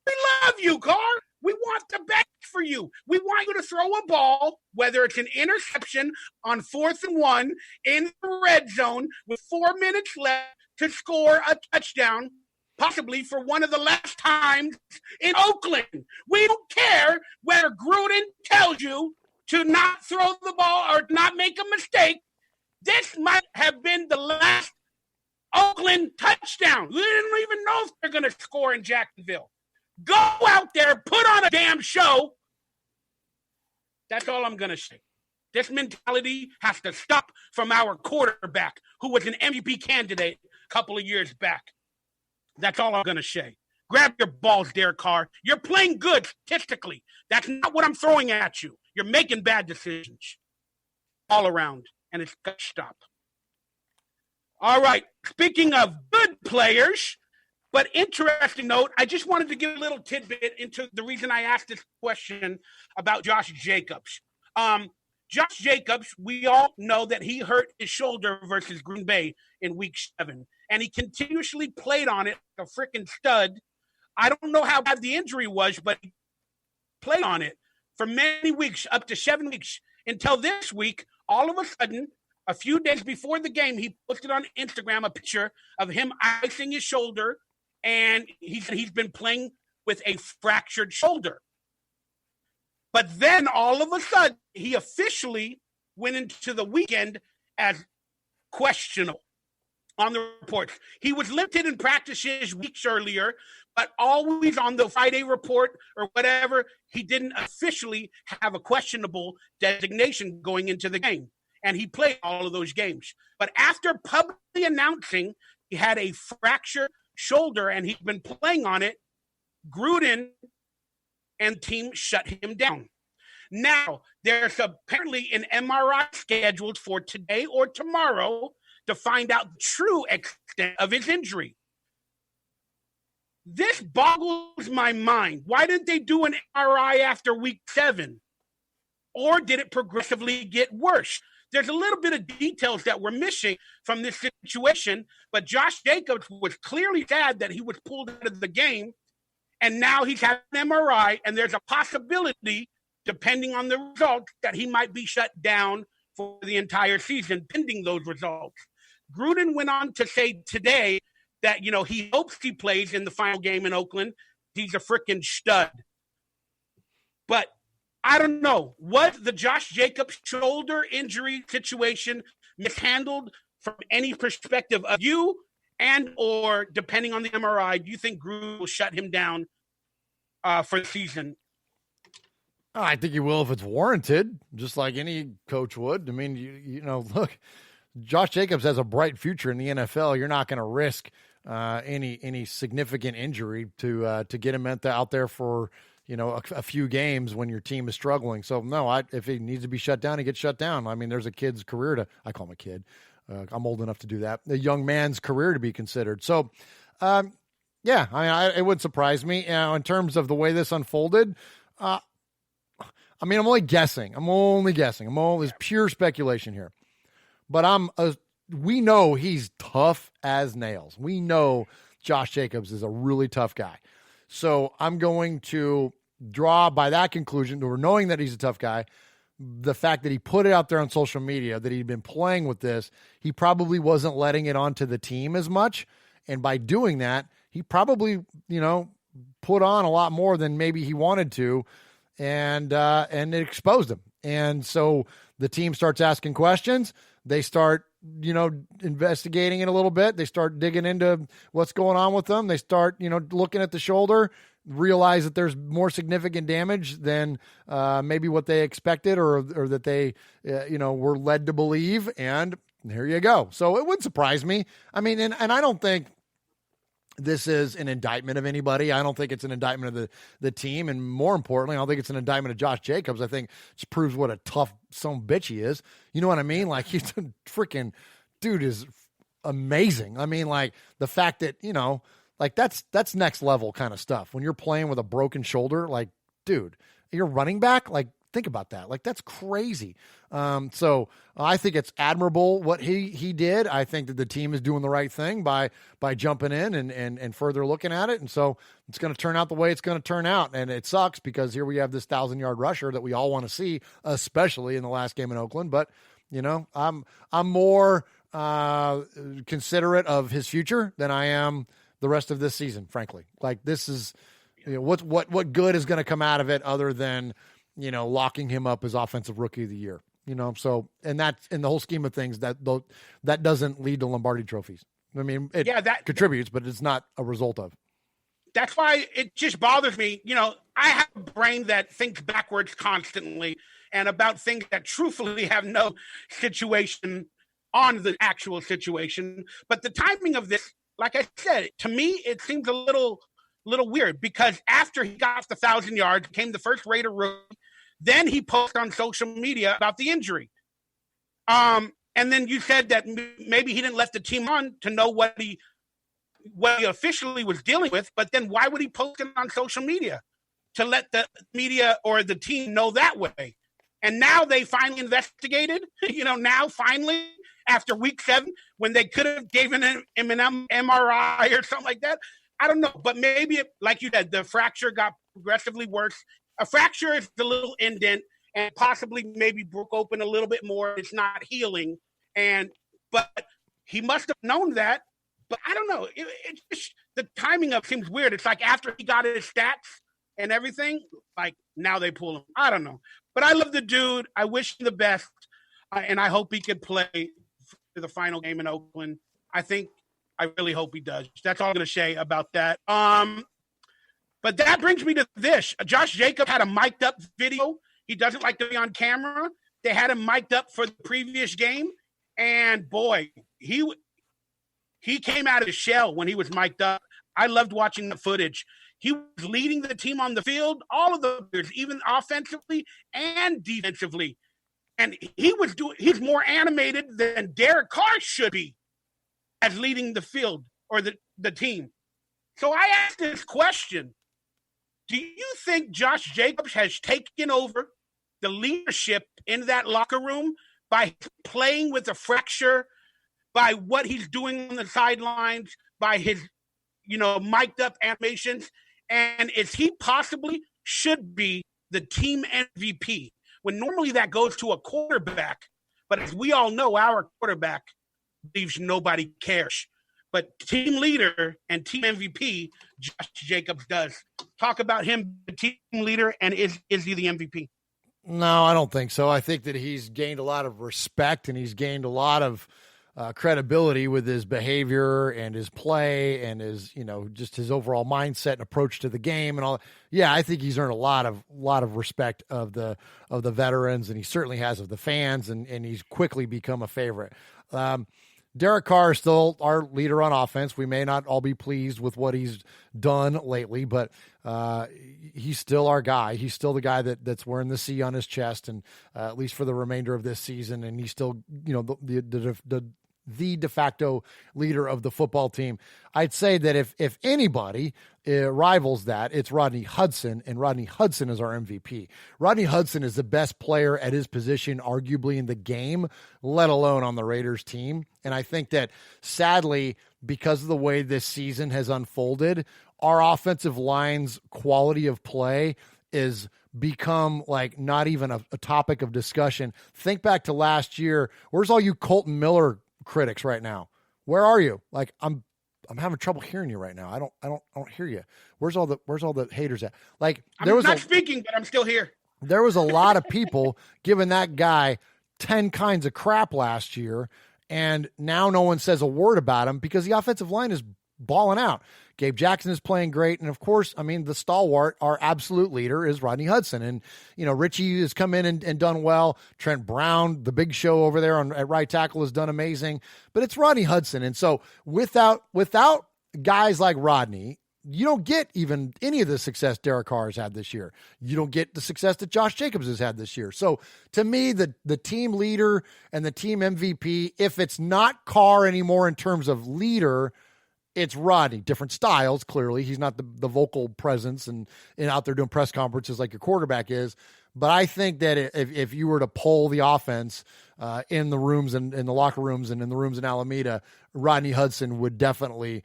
We love you, CARR. We want the best for you. We want you to throw a ball, whether it's an interception on 4th and 1 in the red zone with 4 minutes left to score a touchdown, possibly for one of the last times in Oakland. We don't care whether Gruden tells you to not throw the ball or not make a mistake. This might have been the last Oakland touchdown. We didn't even know if they're going to score in Jacksonville. Go out there, put on a damn show. That's all I'm going to say. This mentality has to stop from our quarterback, who was an MVP candidate a couple of years back. That's all I'm going to say. Grab your balls, Derek Carr. You're playing good statistically. That's not what I'm throwing at you. You're making bad decisions all around, and it's got to stop. All right, speaking of good players, but interesting note, I just wanted to give a little tidbit into the reason I asked this question about Josh Jacobs. Josh Jacobs, we all know that he hurt his shoulder versus Green Bay in week 7, and he continuously played on it like a freaking stud. I don't know how bad the injury was, but he played on it for many weeks, up to 7 weeks, until this week. All of a sudden, a few days before the game, he posted on Instagram a picture of him icing his shoulder, and he said he's been playing with a fractured shoulder. But then all of a sudden, he officially went into the weekend as questionable on the reports. He was limited in practices weeks earlier, but always on the Friday report or whatever, he didn't officially have a questionable designation going into the game. And he played all of those games. But after publicly announcing he had a fractured shoulder and he's been playing on it, Gruden and team shut him down. Now, there's apparently an MRI scheduled for today or tomorrow to find out the true extent of his injury. This boggles my mind. Why didn't they do an MRI after week 7? Or did it progressively get worse? There's a little bit of details that we're missing from this situation, but Josh Jacobs was clearly sad that he was pulled out of the game, and now he's had an MRI, and there's a possibility, depending on the results, that he might be shut down for the entire season, pending those results. Gruden went on to say today that, he hopes he plays in the final game in Oakland. He's a freaking stud. But I don't know. Was the Josh Jacobs shoulder injury situation mishandled from any perspective of you, and or depending on the MRI, do you think Gruden will shut him down for the season? I think he will if it's warranted, just like any coach would. I mean, look, Josh Jacobs has a bright future in the NFL. You're not going to risk any significant injury to get him out there for a few games when your team is struggling. So no, if he needs to be shut down, he gets shut down. I mean, there's a kid's career I call him a kid. I'm old enough to do that. A young man's career to be considered. So, yeah, it wouldn't surprise me. In terms of the way this unfolded, I'm only guessing. It's pure speculation here. But we know he's tough as nails. We know Josh Jacobs is a really tough guy. So I'm going to draw by that conclusion, or knowing that he's a tough guy, the fact that he put it out there on social media that he'd been playing with this, he probably wasn't letting it onto the team as much. And by doing that, he probably, put on a lot more than maybe he wanted to, and it exposed him. And so the team starts asking questions. They start, investigating it a little bit. They start digging into what's going on with them. They start, looking at the shoulder, realize that there's more significant damage than maybe what they expected or that they, were led to believe. And here you go. So it wouldn't surprise me. I mean, and I don't think this is an indictment of anybody. I don't think it's an indictment of the team. And more importantly, I don't think it's an indictment of Josh Jacobs. I think it just proves what a tough son of a bitch he is. You know what I mean? Like, he's a freaking dude is amazing. I mean, like, the fact that, like, that's next level kind of stuff. When you're playing with a broken shoulder, like, dude, you're running back, like, think about that. Like, that's crazy. So I think it's admirable what he did. I think that the team is doing the right thing by jumping in and further looking at it. And so it's going to turn out the way it's going to turn out. And it sucks because here we have this 1,000-yard rusher that we all want to see, especially in the last game in Oakland. But, I'm more considerate of his future than I am the rest of this season, frankly. Like, this is, what good is going to come out of it other than, locking him up as offensive rookie of the year, so, and that's in the whole scheme of things that doesn't lead to Lombardi trophies. I mean, that contributes, but it's not a result of. That's why it just bothers me. I have a brain that thinks backwards constantly and about things that truthfully have no situation on the actual situation. But the timing of this, like I said, to me, it seems a little weird because after he got off the 1,000 yards, became the first Raider rookie, then he posted on social media about the injury. And then you said that maybe he didn't let the team on to know what he officially was dealing with, but then why would he post it on social media? To let the media or the team know that way. And now they finally investigated, now finally, after week 7, when they could have given him an MRI or something like that. I don't know, but maybe, like you said, the fracture got progressively worse. A fracture is a little indent and possibly maybe broke open a little bit more. It's not healing. But he must have known that. But I don't know. It's just, the timing of it seems weird. It's like after he got his stats and everything, like now they pull him. I don't know. But I love the dude. I wish him the best. And I hope he could play for the final game in Oakland. I really hope he does. That's all I'm going to say about that. But that brings me to this. Josh Jacobs had a mic'd up video. He doesn't like to be on camera. They had him mic'd up for the previous game. And boy, he came out of his shell when he was mic'd up. I loved watching the footage. He was leading the team on the field, all of the players, even offensively and defensively. And he's more animated than Derek Carr should be as leading the field or the team. So I asked this question. Do you think Josh Jacobs has taken over the leadership in that locker room by playing with a fracture, by what he's doing on the sidelines, by his, mic'd up animations? And is he possibly should be the team MVP when normally that goes to a quarterback? But as we all know, our quarterback believes nobody cares. But team leader and team MVP, Josh Jacobs does. Talk about him, the team leader, and is he the MVP? No, I don't think so. I think that he's gained a lot of respect and he's gained a lot of credibility with his behavior and his play and his, just his overall mindset and approach to the game and all. Yeah, I think he's earned a lot of respect of the veterans, and he certainly has of the fans, and he's quickly become a favorite. Derek Carr is still our leader on offense. We may not all be pleased with what he's done lately, but he's still our guy. He's still the guy that's wearing the C on his chest, and at least for the remainder of this season. And he's still, the de facto leader of the football team. I'd say that if anybody rivals that, it's Rodney Hudson, and Rodney Hudson is our MVP. Rodney Hudson is the best player at his position, arguably in the game, let alone on the Raiders team. And I think that sadly, because of the way this season has unfolded, our offensive line's quality of play is become like not even a topic of discussion. Think back to last year. Where's all you Colton Miller critics right now? Where are you? Like, I'm having trouble hearing you right now. I don't hear you. Where's all the haters at? Like, I'm not speaking, but I'm still here. There was a lot of people giving that guy 10 kinds of crap last year, and now no one says a word about him because the offensive line is balling out. Gabe Jackson is playing great. And of course, I mean, the stalwart, our absolute leader is Rodney Hudson. And, Richie has come in and done well. Trent Brown, the big show over there at right tackle, has done amazing, but it's Rodney Hudson. And so without guys like Rodney, you don't get even any of the success Derek Carr has had this year. You don't get the success that Josh Jacobs has had this year. So to me, the team leader and the team MVP, if it's not Carr anymore in terms of leader, it's Rodney. Different styles, clearly. He's not the vocal presence and out there doing press conferences like your quarterback is. But I think that if you were to poll the offense in the rooms and in the locker rooms and in the rooms in Alameda, Rodney Hudson would definitely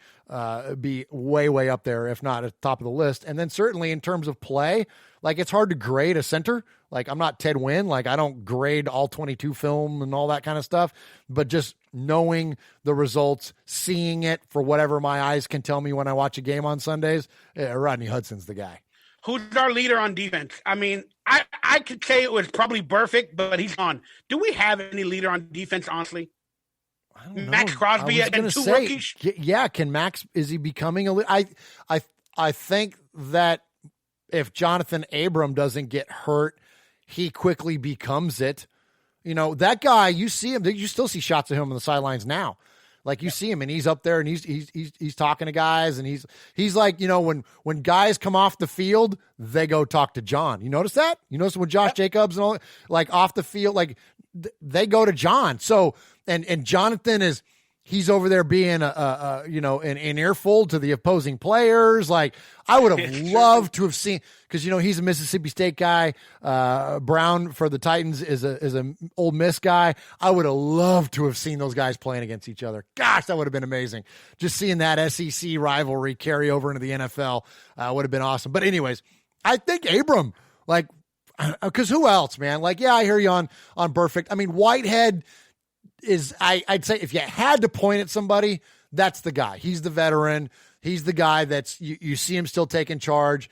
be way, way up there, if not at the top of the list. And then certainly in terms of play, like it's hard to grade a center. Like I'm not Ted Wynn. Like I don't grade all 22 film and all that kind of stuff, but just knowing the results, seeing it for whatever my eyes can tell me when I watch a game on Sundays, Rodney Hudson's the guy. Who's our leader on defense? I mean, I could say it was probably perfect, but he's gone. Do we have any leader on defense, honestly? I don't know. Max Crosby and two rookies? Yeah, can Max, is he becoming a leader? I think that if Jonathan Abram doesn't get hurt, he quickly becomes it. You know, that guy, you see him, you still see shots of him on the sidelines now. Like you see him and he's up there and he's talking to guys and he's like, you know, when guys come off the field, they go talk to John. You notice that? You notice with Josh Jacobs and all, like off the field, like they go to John. So, and Jonathan he's over there being an earful to the opposing players. Like I would have loved to have seen, because you know he's a Mississippi State guy. Brown for the Titans is a Ole Miss guy. I would have loved to have seen those guys playing against each other. Gosh, that would have been amazing. Just seeing that SEC rivalry carry over into the NFL would have been awesome. But anyways, I think Abram, like, because who else, man? Like, yeah, I hear you on Burfict. I mean, Whitehead is, I'd say if you had to point at somebody, that's the guy. He's the veteran. He's the guy that's, you see him still taking charge.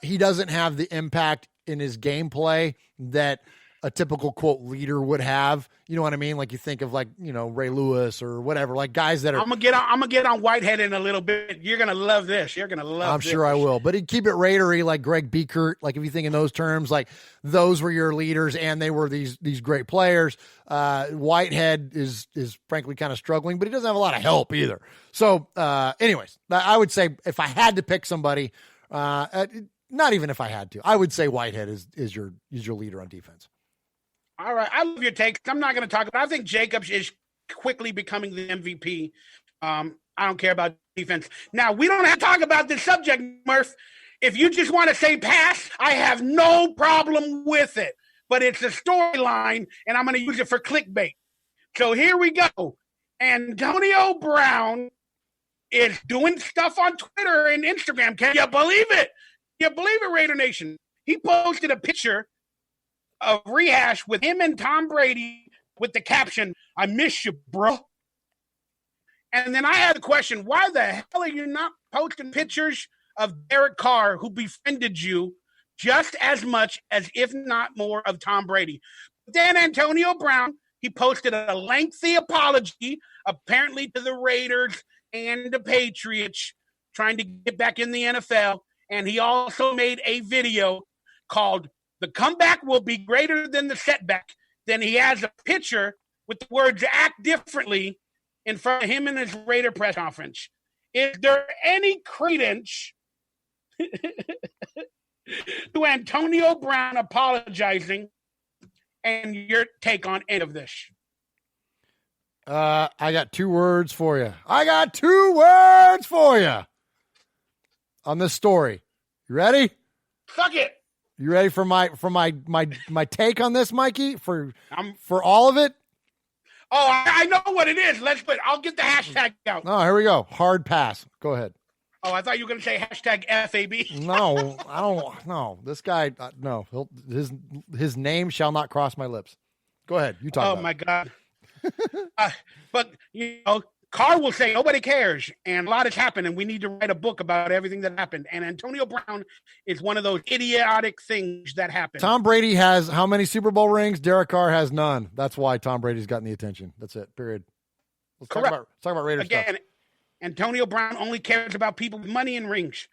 He doesn't have the impact in his gameplay that a typical quote leader would have. You know what I mean? Like you think of like, you know, Ray Lewis or whatever, like guys that are. I'm gonna get on Whitehead in a little bit. You're gonna love this. You're gonna love. I'm sure I will, but he'd keep it Raidery, like Greg Biekert. Like if you think in those terms, like those were your leaders and they were these great players. Whitehead is frankly kind of struggling, but he doesn't have a lot of help either. So, anyways, I would say if I had to pick somebody, not even if I had to, I would say Whitehead is your leader on defense. All right. I love your take. I'm not going to talk about, I think Jacobs is quickly becoming the MVP. I don't care about defense. Now, we don't have to talk about this subject, Murph. If you just want to say pass, I have no problem with it. But it's a storyline, and I'm going to use it for clickbait. So here we go. Antonio Brown is doing stuff on Twitter and Instagram. Can you believe it? Can you believe it, Raider Nation? He posted a picture of rehash with him and Tom Brady with the caption, "I miss you, bro." And then I had a question, why the hell are you not posting pictures of Derek Carr, who befriended you just as much as, if not more, of Tom Brady? Then Antonio Brown, he posted a lengthy apology, apparently to the Raiders and the Patriots, trying to get back in the NFL. And he also made a video called "The Comeback Will Be Greater Than the Setback." Then he has a picture with the words "act differently" in front of him in his Raider press conference. Is there any credence to Antonio Brown apologizing, and your take on any of this? I got 2 words for you. On this story. You ready? Fuck it. You ready for my take on this, Mikey? For all of it? Oh, I know what it is. I'll get the hashtag out. Oh, here we go. Hard pass. Go ahead. Oh, I thought you were going to say hashtag FAB. No, I don't. No, this guy. No, his name shall not cross my lips. Go ahead. You talk. Oh my God. But you know, CARR will say nobody cares, and a lot has happened, and we need to write a book about everything that happened. And Antonio Brown is one of those idiotic things that happened. Tom Brady has how many Super Bowl rings? Derek Carr has none. That's why Tom Brady's gotten the attention. That's it. Period. Let's talk about Raiders again. Stuff. Antonio Brown only cares about people with money and rings.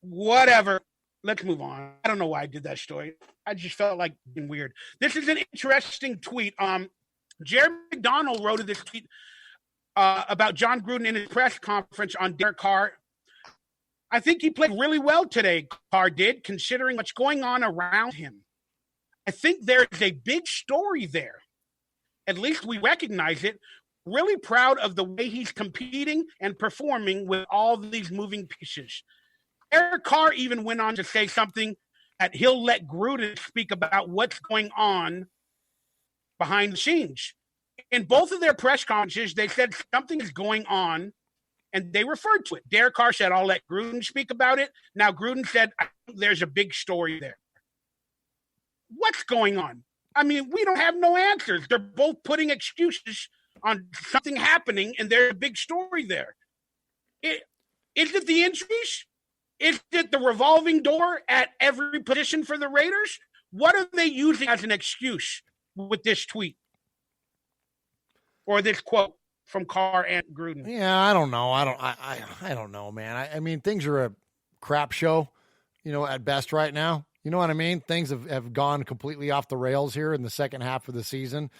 Whatever. Let's move on. I don't know why I did that story. I just felt like being weird. This is an interesting tweet. Jerry McDonald wrote this tweet about John Gruden in his press conference on Derek Carr. I think he played really well today, Carr did, considering what's going on around him. I think there's a big story there. At least we recognize it. Really proud of the way he's competing and performing with all these moving pieces. Derek Carr even went on to say something he'll let Gruden speak about what's going on behind the scenes. In both of their press conferences, they said something is going on, and they referred to it. Derek Carr said, I'll let Gruden speak about it. Now, Gruden said, I think there's a big story there. What's going on? I mean, we don't have no answers. They're both putting excuses on something happening, and there's a big story there. Is it the injuries? Is it the revolving door at every position for the Raiders? What are they using as an excuse with this tweet or this quote from Carr and Gruden? Yeah, I don't know. I don't know, man. I mean, things are a crap show, at best right now. You know what I mean? Things have gone completely off the rails here in the second half of the season.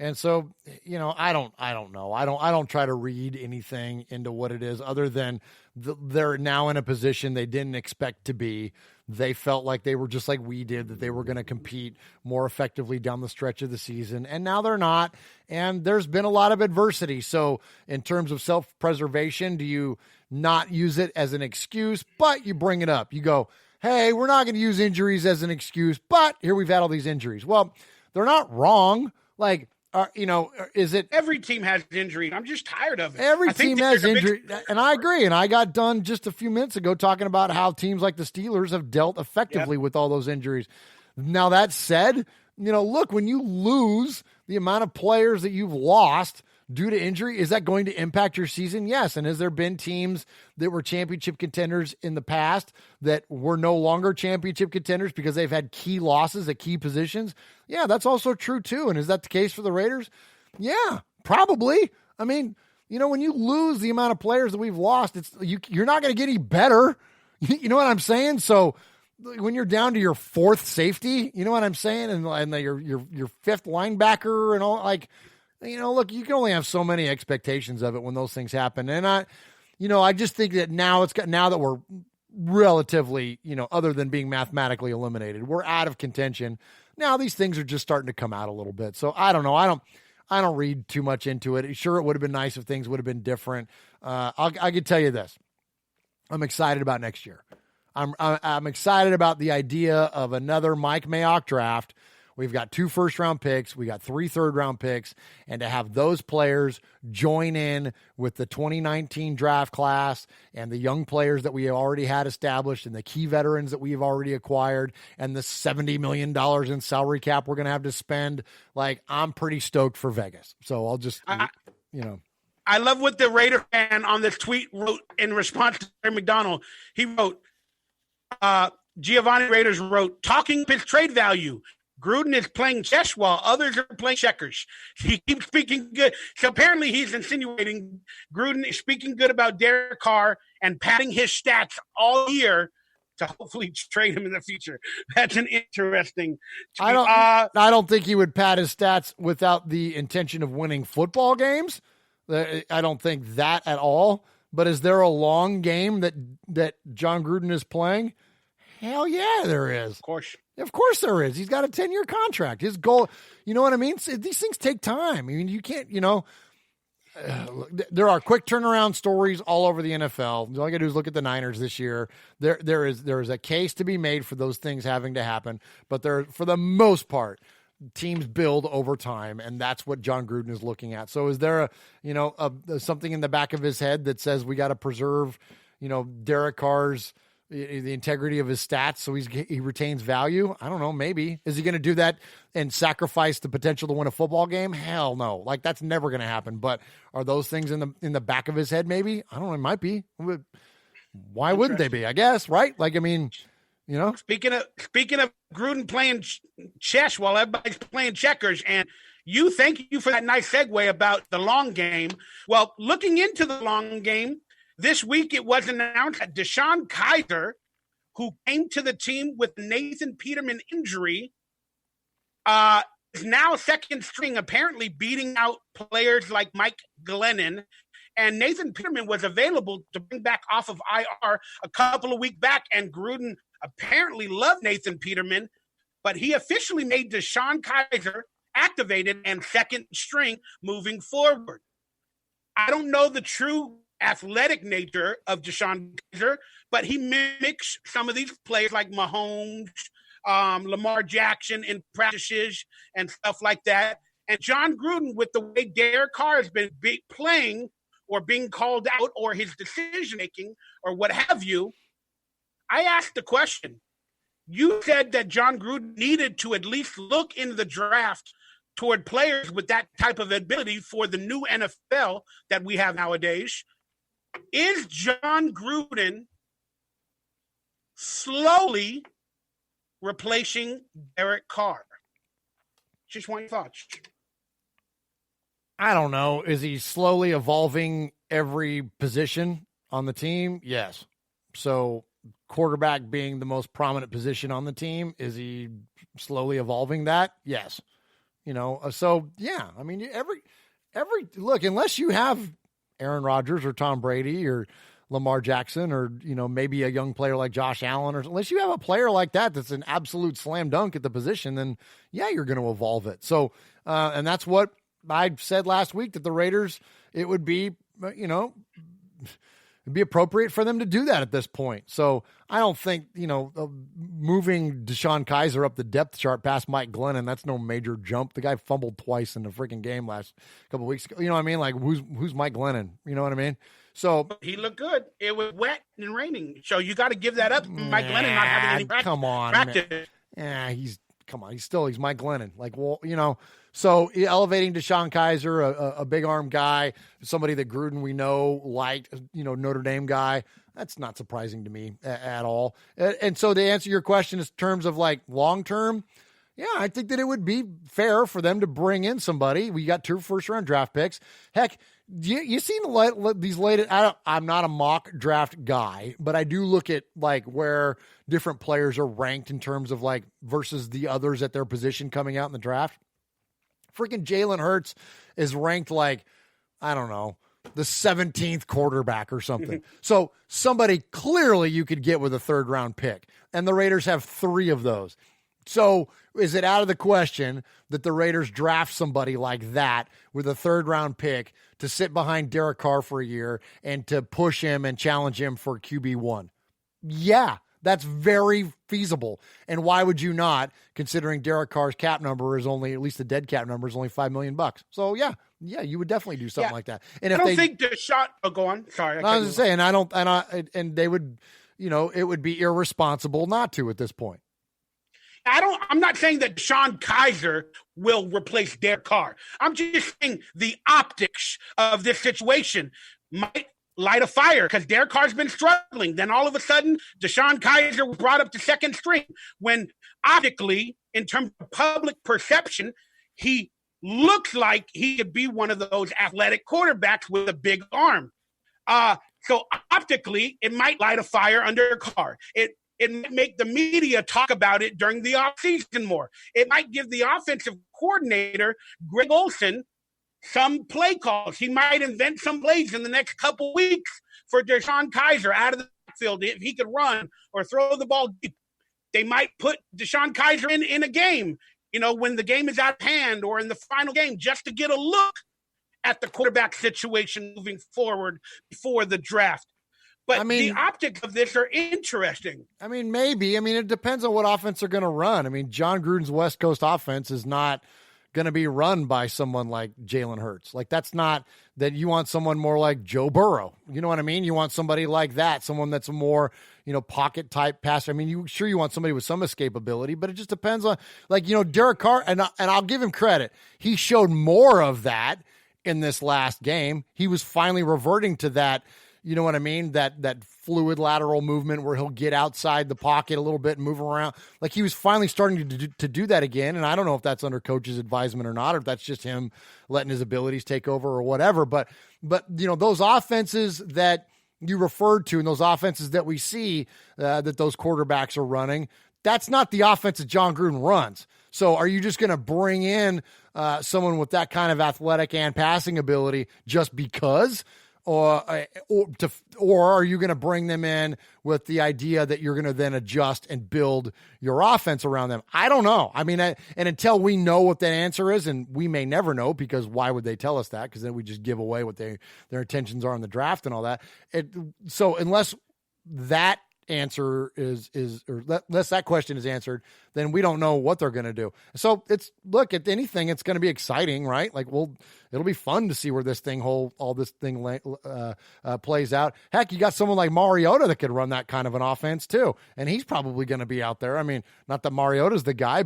And so, I don't know. I don't try to read anything into what it is other than they're now in a position they didn't expect to be. They felt like they were just like we did, that they were going to compete more effectively down the stretch of the season. And now they're not. And there's been a lot of adversity. So in terms of self-preservation, do you not use it as an excuse, but you bring it up? You go, hey, we're not going to use injuries as an excuse, but here we've had all these injuries. Well, they're not wrong. Like, is it every team has injury? I'm just tired of it. Every team has injury, and I agree. And I got done just a few minutes ago talking about how teams like the Steelers have dealt effectively with all those injuries. Now, that said, look, when you lose the amount of players that you've lost due to injury, is that going to impact your season? Yes. And has there been teams that were championship contenders in the past that were no longer championship contenders because they've had key losses at key positions? Yeah, that's also true too. And is that the case for the Raiders? Yeah, probably. I mean, when you lose the amount of players that we've lost, you're not going to get any better. You know what I'm saying? So when you're down to your fourth safety, you know what I'm saying? And your fifth linebacker and all, like, look, you can only have so many expectations of it when those things happen. And I just think that now that we're relatively, other than being mathematically eliminated, we're out of contention. Now these things are just starting to come out a little bit. So I don't know. I don't read too much into it. Sure, it would have been nice if things would have been different. I could tell you this. I'm excited about next year. I'm excited about the idea of another Mike Mayock draft. We've got 2 first-round picks. We got 3 third-round picks. And to have those players join in with the 2019 draft class and the young players that we already had established and the key veterans that we've already acquired and the $70 million in salary cap we're going to have to spend, like, I'm pretty stoked for Vegas. So I'll just, I love what the Raider fan on this tweet wrote in response to Terry McDonald. He wrote, Giovanni Raiders wrote, talking his trade value. Gruden is playing chess while others are playing checkers. He keeps speaking good. So apparently he's insinuating Gruden is speaking good about Derek Carr and padding his stats all year to hopefully trade him in the future. That's an interesting tweet. I don't think he would pad his stats without the intention of winning football games. I don't think that at all. But is there a long game that John Gruden is playing? Hell yeah, there is. Of course there is. He's got a 10-year contract. His goal, you know what I mean? These things take time. I mean, you can't, there are quick turnaround stories all over the NFL. All I got to do is look at the Niners this year. There is a case to be made for those things having to happen, but for the most part, teams build over time, and that's what John Gruden is looking at. So is there something in the back of his head that says we got to preserve, Derek Carr's the integrity of his stats so he retains value? I don't know. Maybe. Is he going to do that and sacrifice the potential to win a football game? Hell no. Like, that's never going to happen. But are those things in the back of his head? Maybe. I don't know. It might be. Why wouldn't they be? I guess. Right. Like, I mean, Speaking of Gruden playing chess while everybody's playing checkers, and thank you for that nice segue about the long game. Well, looking into the long game, this week, it was announced that DeShone Kizer, who came to the team with Nathan Peterman injury, is now second string, apparently beating out players like Mike Glennon. And Nathan Peterman was available to bring back off of IR a couple of weeks back, and Gruden apparently loved Nathan Peterman, but he officially made DeShone Kizer activated and second string moving forward. I don't know the true athletic nature of DeShone Kizer, but he mimics some of these players like Mahomes, Lamar Jackson in practices and stuff like that. And John Gruden, with the way Derek Carr has been playing or being called out or his decision-making or what have you, I asked the question. You said that John Gruden needed to at least look into the draft toward players with that type of ability for the new NFL that we have nowadays. Is John Gruden slowly replacing Derek Carr? Just want your thoughts. I don't know. Is he slowly evolving every position on the team? Yes. So quarterback being the most prominent position on the team, is he slowly evolving that? Yes. So yeah, I mean, every look, unless you have Aaron Rodgers or Tom Brady or Lamar Jackson or, maybe a young player like Josh Allen, or unless you have a player like that's an absolute slam dunk at the position, then yeah, you're going to evolve it. So, and that's what I said last week, that the Raiders, it would be, it'd be appropriate for them to do that at this point. So I don't think, moving DeShone Kizer up the depth chart past Mike Glennon, that's no major jump. The guy fumbled twice in the freaking game last couple of weeks ago. You know what I mean? Like, who's Mike Glennon? You know what I mean? So he looked good. It was wet and raining. So you got to give that up. Mike Glennon not having any practice. Come on. Practice. Yeah, he's Mike Glennon. Like, well, so elevating DeShone Kizer, a big arm guy, somebody that Gruden we know liked, Notre Dame guy. That's not surprising to me at all. And so to answer your question in terms of like long term, yeah, I think that it would be fair for them to bring in somebody. We got 2 first-round draft picks. Heck, you seen these latest? I'm not a mock draft guy, but I do look at like where different players are ranked in terms of like versus the others at their position coming out in the draft. Freaking Jalen Hurts is ranked like, I don't know, the 17th quarterback or something. So somebody clearly you could get with a 3rd-round pick, and the Raiders have 3 of those. So is it out of the question that the Raiders draft somebody like that with a 3rd-round pick to sit behind Derek Carr for a year and to push him and challenge him for QB1? Yeah, that's very feasible. And why would you not, considering Derek Carr's cap number is only, at least the dead cap number is only $5 million. So yeah, you would definitely do something like that. And if I don't think the shot. Oh, go on. Sorry, I was just saying, and they would, it would be irresponsible not to at this point. I'm not saying that DeShone Kizer will replace Derek Carr. I'm just saying the optics of this situation might light a fire because Derek Carr's been struggling. Then all of a sudden, DeShone Kizer was brought up to 2nd string when optically, in terms of public perception, he looks like he could be one of those athletic quarterbacks with a big arm. So optically, it might light a fire under Carr. It might make the media talk about it during the offseason more. It might give the offensive coordinator, Greg Olson, some play calls. He might invent some plays in the next couple weeks for DeShone Kizer out of the backfield if he could run or throw the ball deep. They might put DeShone Kizer in a game, when the game is out of hand or in the final game, just to get a look at the quarterback situation moving forward before the draft. But the optics of this are interesting. Maybe. It depends on what offense they're going to run. John Gruden's West Coast offense is not going to be run by someone like Jalen Hurts. Like, that's not that you want someone more like Joe Burrow. You know what I mean? You want somebody like that, someone that's a more, pocket type passer. You want somebody with some escapability, but it just depends on, Derek Carr, and I'll give him credit. He showed more of that in this last game. He was finally reverting to that. You know what I mean? That fluid lateral movement where he'll get outside the pocket a little bit and move around. Like, he was finally starting to do that again. And I don't know if that's under coach's advisement or not, or if that's just him letting his abilities take over or whatever. But those offenses that you referred to and those offenses that we see that those quarterbacks are running, that's not the offense that John Gruden runs. So are you just going to bring in someone with that kind of athletic and passing ability just because? Or are you going to bring them in with the idea that you're going to then adjust and build your offense around them? I don't know. And until we know what that answer is, and we may never know, because why would they tell us that? Because then we just give away what their intentions are in the draft and all that. So unless that answer is or unless that question is answered, then we don't know what they're going to do. So look at anything, it's going to be exciting, right? Like, it'll be fun to see where this thing plays out. Heck, you got someone like Mariota that could run that kind of an offense too, and he's probably going to be out there. I mean, not that Mariota's the guy,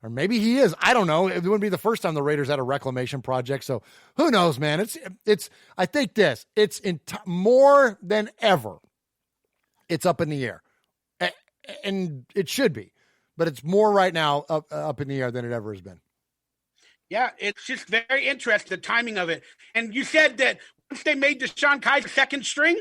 or maybe he is. I don't know. It wouldn't be the first time the Raiders had a reclamation project, so who knows, man? It's. I think it's more than ever. It's up in the air, and it should be, but it's more right now up in the air than it ever has been. Yeah, it's just very interesting, the timing of it. And you said that once they made Deshaun Kaiser second string,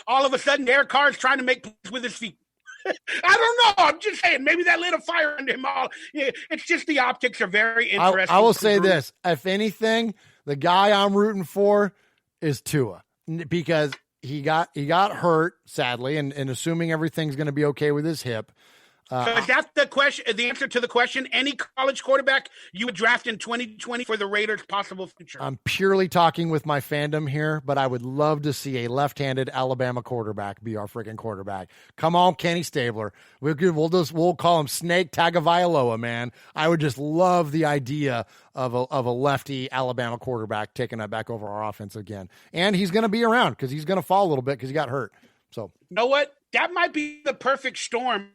all of a sudden Derek Carr is trying to make plays with his feet. I don't know. I'm just saying, maybe that lit a fire under him all. Yeah, it's just the optics are very interesting. I will say this. If anything, the guy I'm rooting for is Tua, because he got hurt, sadly, and assuming everything's going to be okay with his hip. So is that the question? The answer to the question? Any college quarterback you would draft in 2020 for the Raiders' possible future? I'm purely talking with my fandom here, but I would love to see a left-handed Alabama quarterback be our freaking quarterback. Come on, Kenny Stabler. We'll call him Snake Tagovailoa, man. I would just love the idea of a lefty Alabama quarterback taking that back over our offense again. And he's going to be around because he's going to fall a little bit because he got hurt. So you know what? That might be the perfect storm.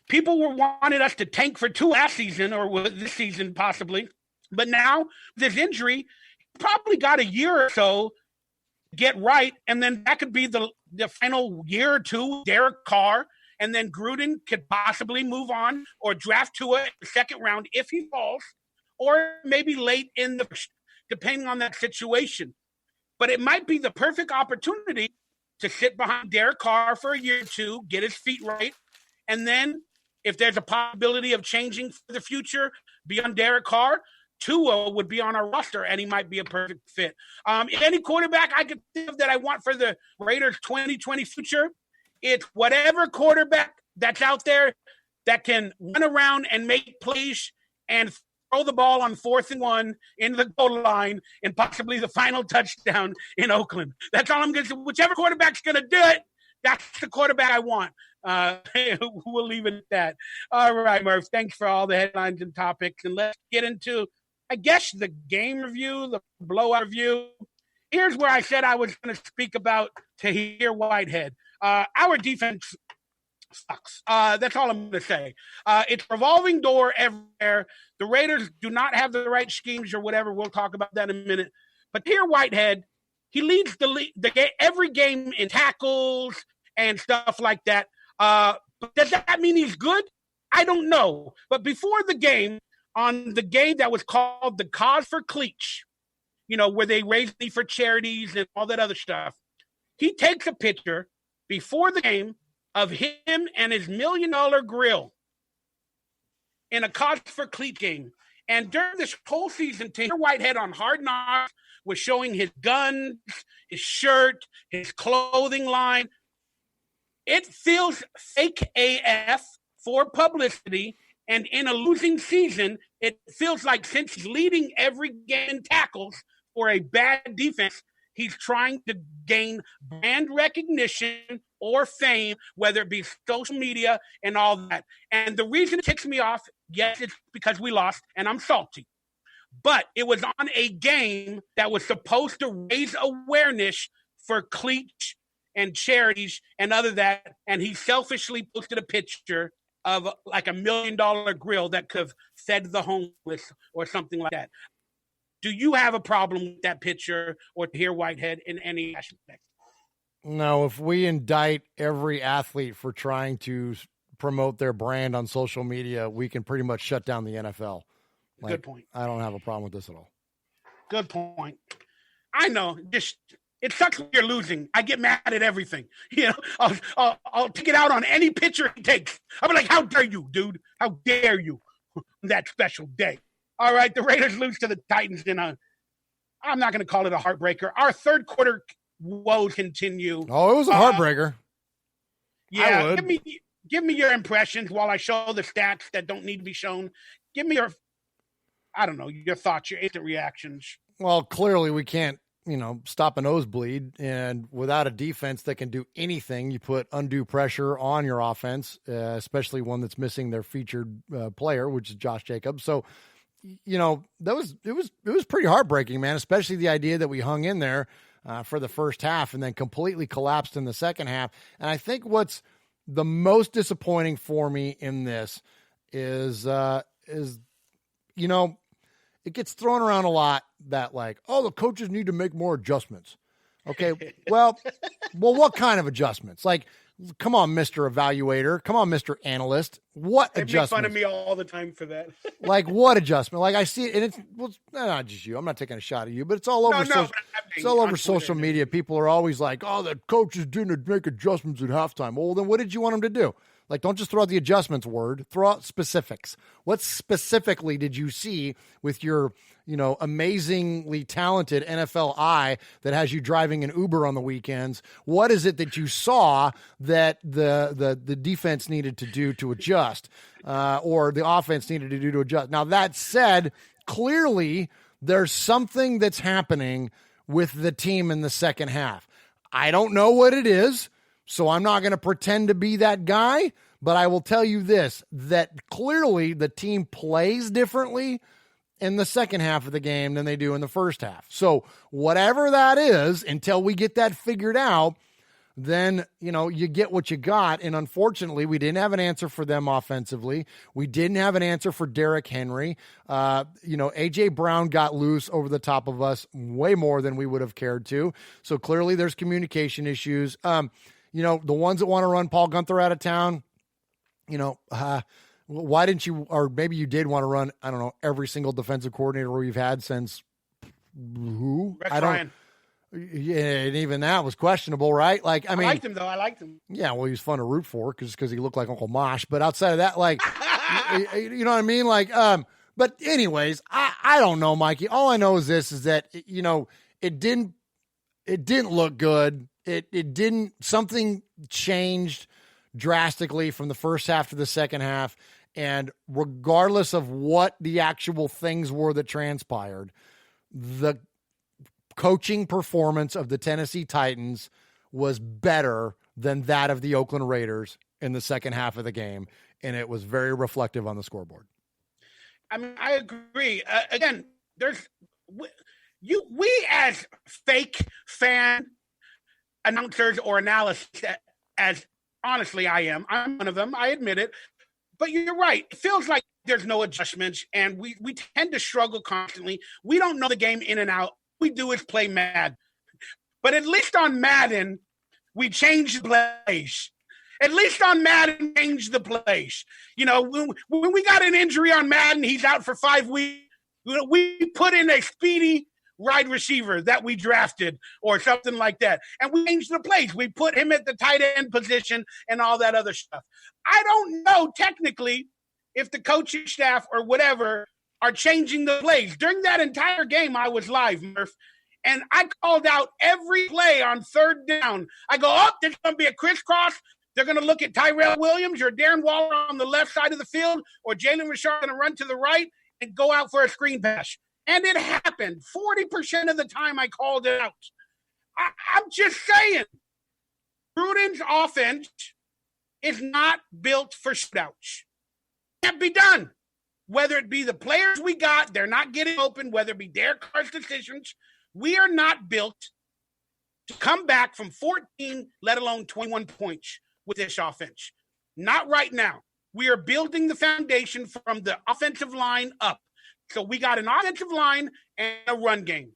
People wanted us to tank for 2 last season or this season possibly. But now, this injury, probably got a year or so to get right. And then that could be the final year or two, Derek Carr. And then Gruden could possibly move on or draft Tua in the second round if he falls. Or maybe late in the first, depending on that situation. But it might be the perfect opportunity to sit behind Derek Carr for a year or two, get his feet right. And then if there's a possibility of changing for the future beyond Derek Carr, Tua would be on our roster, and he might be a perfect fit. Any quarterback I could think of that I want for the Raiders' 2020 future, it's whatever quarterback that's out there that can run around and make plays and throw the ball on 4th and 1 into the goal line and possibly the final touchdown in Oakland. That's all I'm going to say. Whichever quarterback's going to do it, that's the quarterback I want. We'll leave it at that. All right, Murph, thanks for all the headlines and topics. And let's get into, I guess, the game review, the blowout review. Here's where I said I was going to speak about Tahir Whitehead. Our defense sucks. That's all I'm going to say. It's revolving door everywhere. The Raiders do not have the right schemes or whatever. We'll talk about that in a minute. But Tahir Whitehead, he leads every game in tackles and stuff like that. But does that mean he's good? I don't know. But before the game, on the game that was called the Cause for Cleach, where they raise money for charities and all that other stuff, he takes a picture before the game of him and his $1 million grill in a Cause for Cleach game. And during this whole season, Tahir Whitehead on Hard Knocks was showing his guns, his shirt, his clothing line. It feels fake AF for publicity, and in a losing season, it feels like since he's leading every game in tackles for a bad defense, he's trying to gain brand recognition or fame, whether it be social media and all that. And the reason it ticks me off, yes, it's because we lost, and I'm salty. But it was on a game that was supposed to raise awareness for Cleach and charities and other that, and he selfishly posted a picture of like $1 million grill that could have fed the homeless or something like that. Do you have a problem with that picture or Tahir Whitehead in any aspect? No, if we indict every athlete for trying to promote their brand on social media, we can pretty much shut down the NFL. Good point. I don't have a problem with this at all. Good point. I know. It sucks when you're losing. I get mad at everything. I'll take it out on any picture he takes. I'll be like, how dare you, dude? How dare you on that special day? All right, the Raiders lose to the Titans in I'm not going to call it a heartbreaker. Our third quarter woes continue. Oh, it was a heartbreaker. Yeah, give me your impressions while I show the stats that don't need to be shown. Give me your thoughts, your instant reactions. Well, clearly we can't stop a nosebleed, and without a defense that can do anything, you put undue pressure on your offense, especially one that's missing their featured player, which is Josh Jacobs. So, it was pretty heartbreaking, man, especially the idea that we hung in there for the first half and then completely collapsed in the second half. And I think what's the most disappointing for me in this is it gets thrown around a lot that the coaches need to make more adjustments. Okay. Well, what kind of adjustments? Come on, Mr. Evaluator. Come on, Mr. Analyst. What adjustments? They make fun of me all the time for that. What adjustment? I see it, and it's not just you. I'm not taking a shot at you, but it's all over. It's all over social media. People are always like, "Oh, the coaches didn't make adjustments at halftime." Well, then what did you want them to do? Don't just throw out the adjustments word. Throw out specifics. What specifically did you see with your, amazingly talented NFL eye that has you driving an Uber on the weekends? What is it that you saw that the defense needed to do to adjust, or the offense needed to do to adjust? Now, that said, clearly there's something that's happening with the team in the second half. I don't know what it is, so I'm not going to pretend to be that guy, but I will tell you this, that clearly the team plays differently in the second half of the game than they do in the first half. So whatever that is, until we get that figured out, then, you get what you got. And unfortunately, we didn't have an answer for them offensively. We didn't have an answer for Derrick Henry. A.J. Brown got loose over the top of us way more than we would have cared to. So clearly there's communication issues. The ones that want to run Paul Gunther out of town, why didn't you, or maybe you did want to run, I don't know, every single defensive coordinator we've had since who? Rex Ryan. Yeah, and even that was questionable, right? I liked him, though. I liked him. Yeah, well, he was fun to root for because he looked like Uncle Mosh. But outside of that, you know what I mean? But anyways, I don't know, Mikey. All I know is this, is that, it didn't look good. It didn't, something changed drastically from the first half to the second half. And regardless of what the actual things were that transpired, the coaching performance of the Tennessee Titans was better than that of the Oakland Raiders in the second half of the game. And it was very reflective on the scoreboard. I mean, I agree. Again, we as fake fan announcers or analysts, as honestly I'm one of them, I admit it, but you're right. It feels like there's no adjustments, and we tend to struggle constantly. We don't know the game in and out. We do is play Madden. But at least on Madden, we change the plays. At least on Madden, change the plays. When we got an injury on Madden, he's out for 5 weeks. We put in a speedy wide receiver that we drafted or something like that. And we changed the plays. We put him at the tight end position and all that other stuff. I don't know technically if the coaching staff or whatever are changing the plays. During that entire game, I was live, Murph, and I called out every play on third down. I go, there's going to be a crisscross. They're going to look at Tyrell Williams or Darren Waller on the left side of the field, or Jalen Richard going to run to the right and go out for a screen pass. And it happened. 40% of the time I called it out. I'm just saying, Gruden's offense is not built for shootouts. Can't be done. Whether it be the players we got, they're not getting open, whether it be Derek Carr's decisions, we are not built to come back from 14, let alone 21 points with this offense. Not right now. We are building the foundation from the offensive line up. So we got an offensive line and a run game.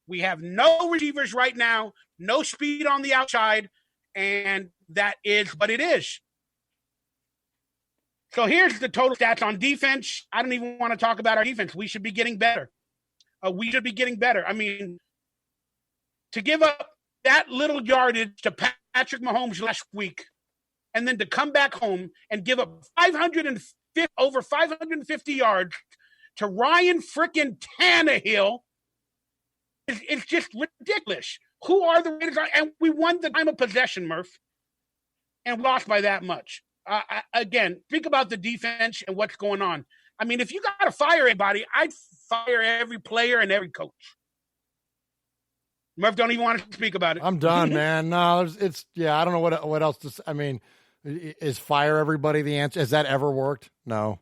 We have no receivers right now, no speed on the outside, and that is what it is. So here's the total stats on defense. I don't even want to talk about our defense. We should be getting better. I mean, to give up that little yardage to Patrick Mahomes last week, and then to come back home and give up over 550 yards to Ryan frickin' Tannehill, it's just ridiculous. Who are the Raiders? And we won the time of possession, Murph, and lost by that much. Again, think about the defense and what's going on. I mean, if you got to fire anybody, I'd fire every player and every coach. Murph don't even want to speak about it. I'm done, man. No, I don't know what else to say. I mean, is fire everybody the answer? Has that ever worked? No.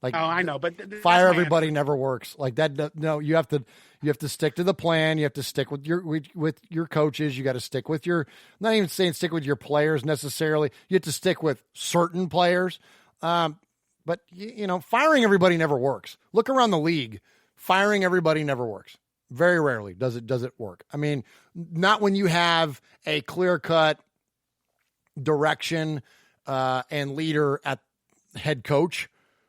Like, oh, I know, but fire everybody never works. Like that. No, you have to stick to the plan. You have to stick with your coaches. You got to stick with not even saying stick with your players necessarily. You have to stick with certain players. But firing everybody never works. Look around the league. Firing everybody never works. Very rarely does it work. I mean, not when you have a clear-cut direction and leader at head coach.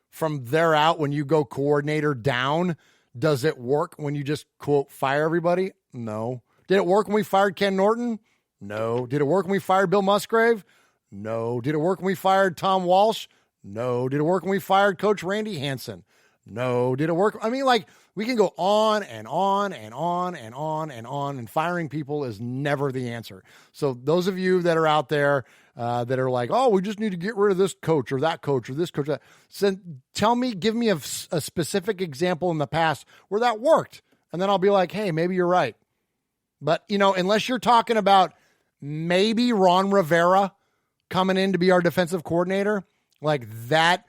From there out, when you go coordinator down, does it work when you just, quote, fire everybody? No. Did it work when we fired Ken Norton? No. Did it work when we fired Bill Musgrave? No. Did it work when we fired Tom Walsh? No. Did it work when we fired Coach Randy Hansen? No. Did it work? I mean, like, we can go on and on and on and on and on, and firing people is never the answer. So those of you that are out there that are like, oh, we just need to get rid of this coach or that coach or this coach, give me a specific example in the past where that worked. And then I'll be like, hey, maybe you're right. But, unless you're talking about maybe Ron Rivera coming in to be our defensive coordinator, like that,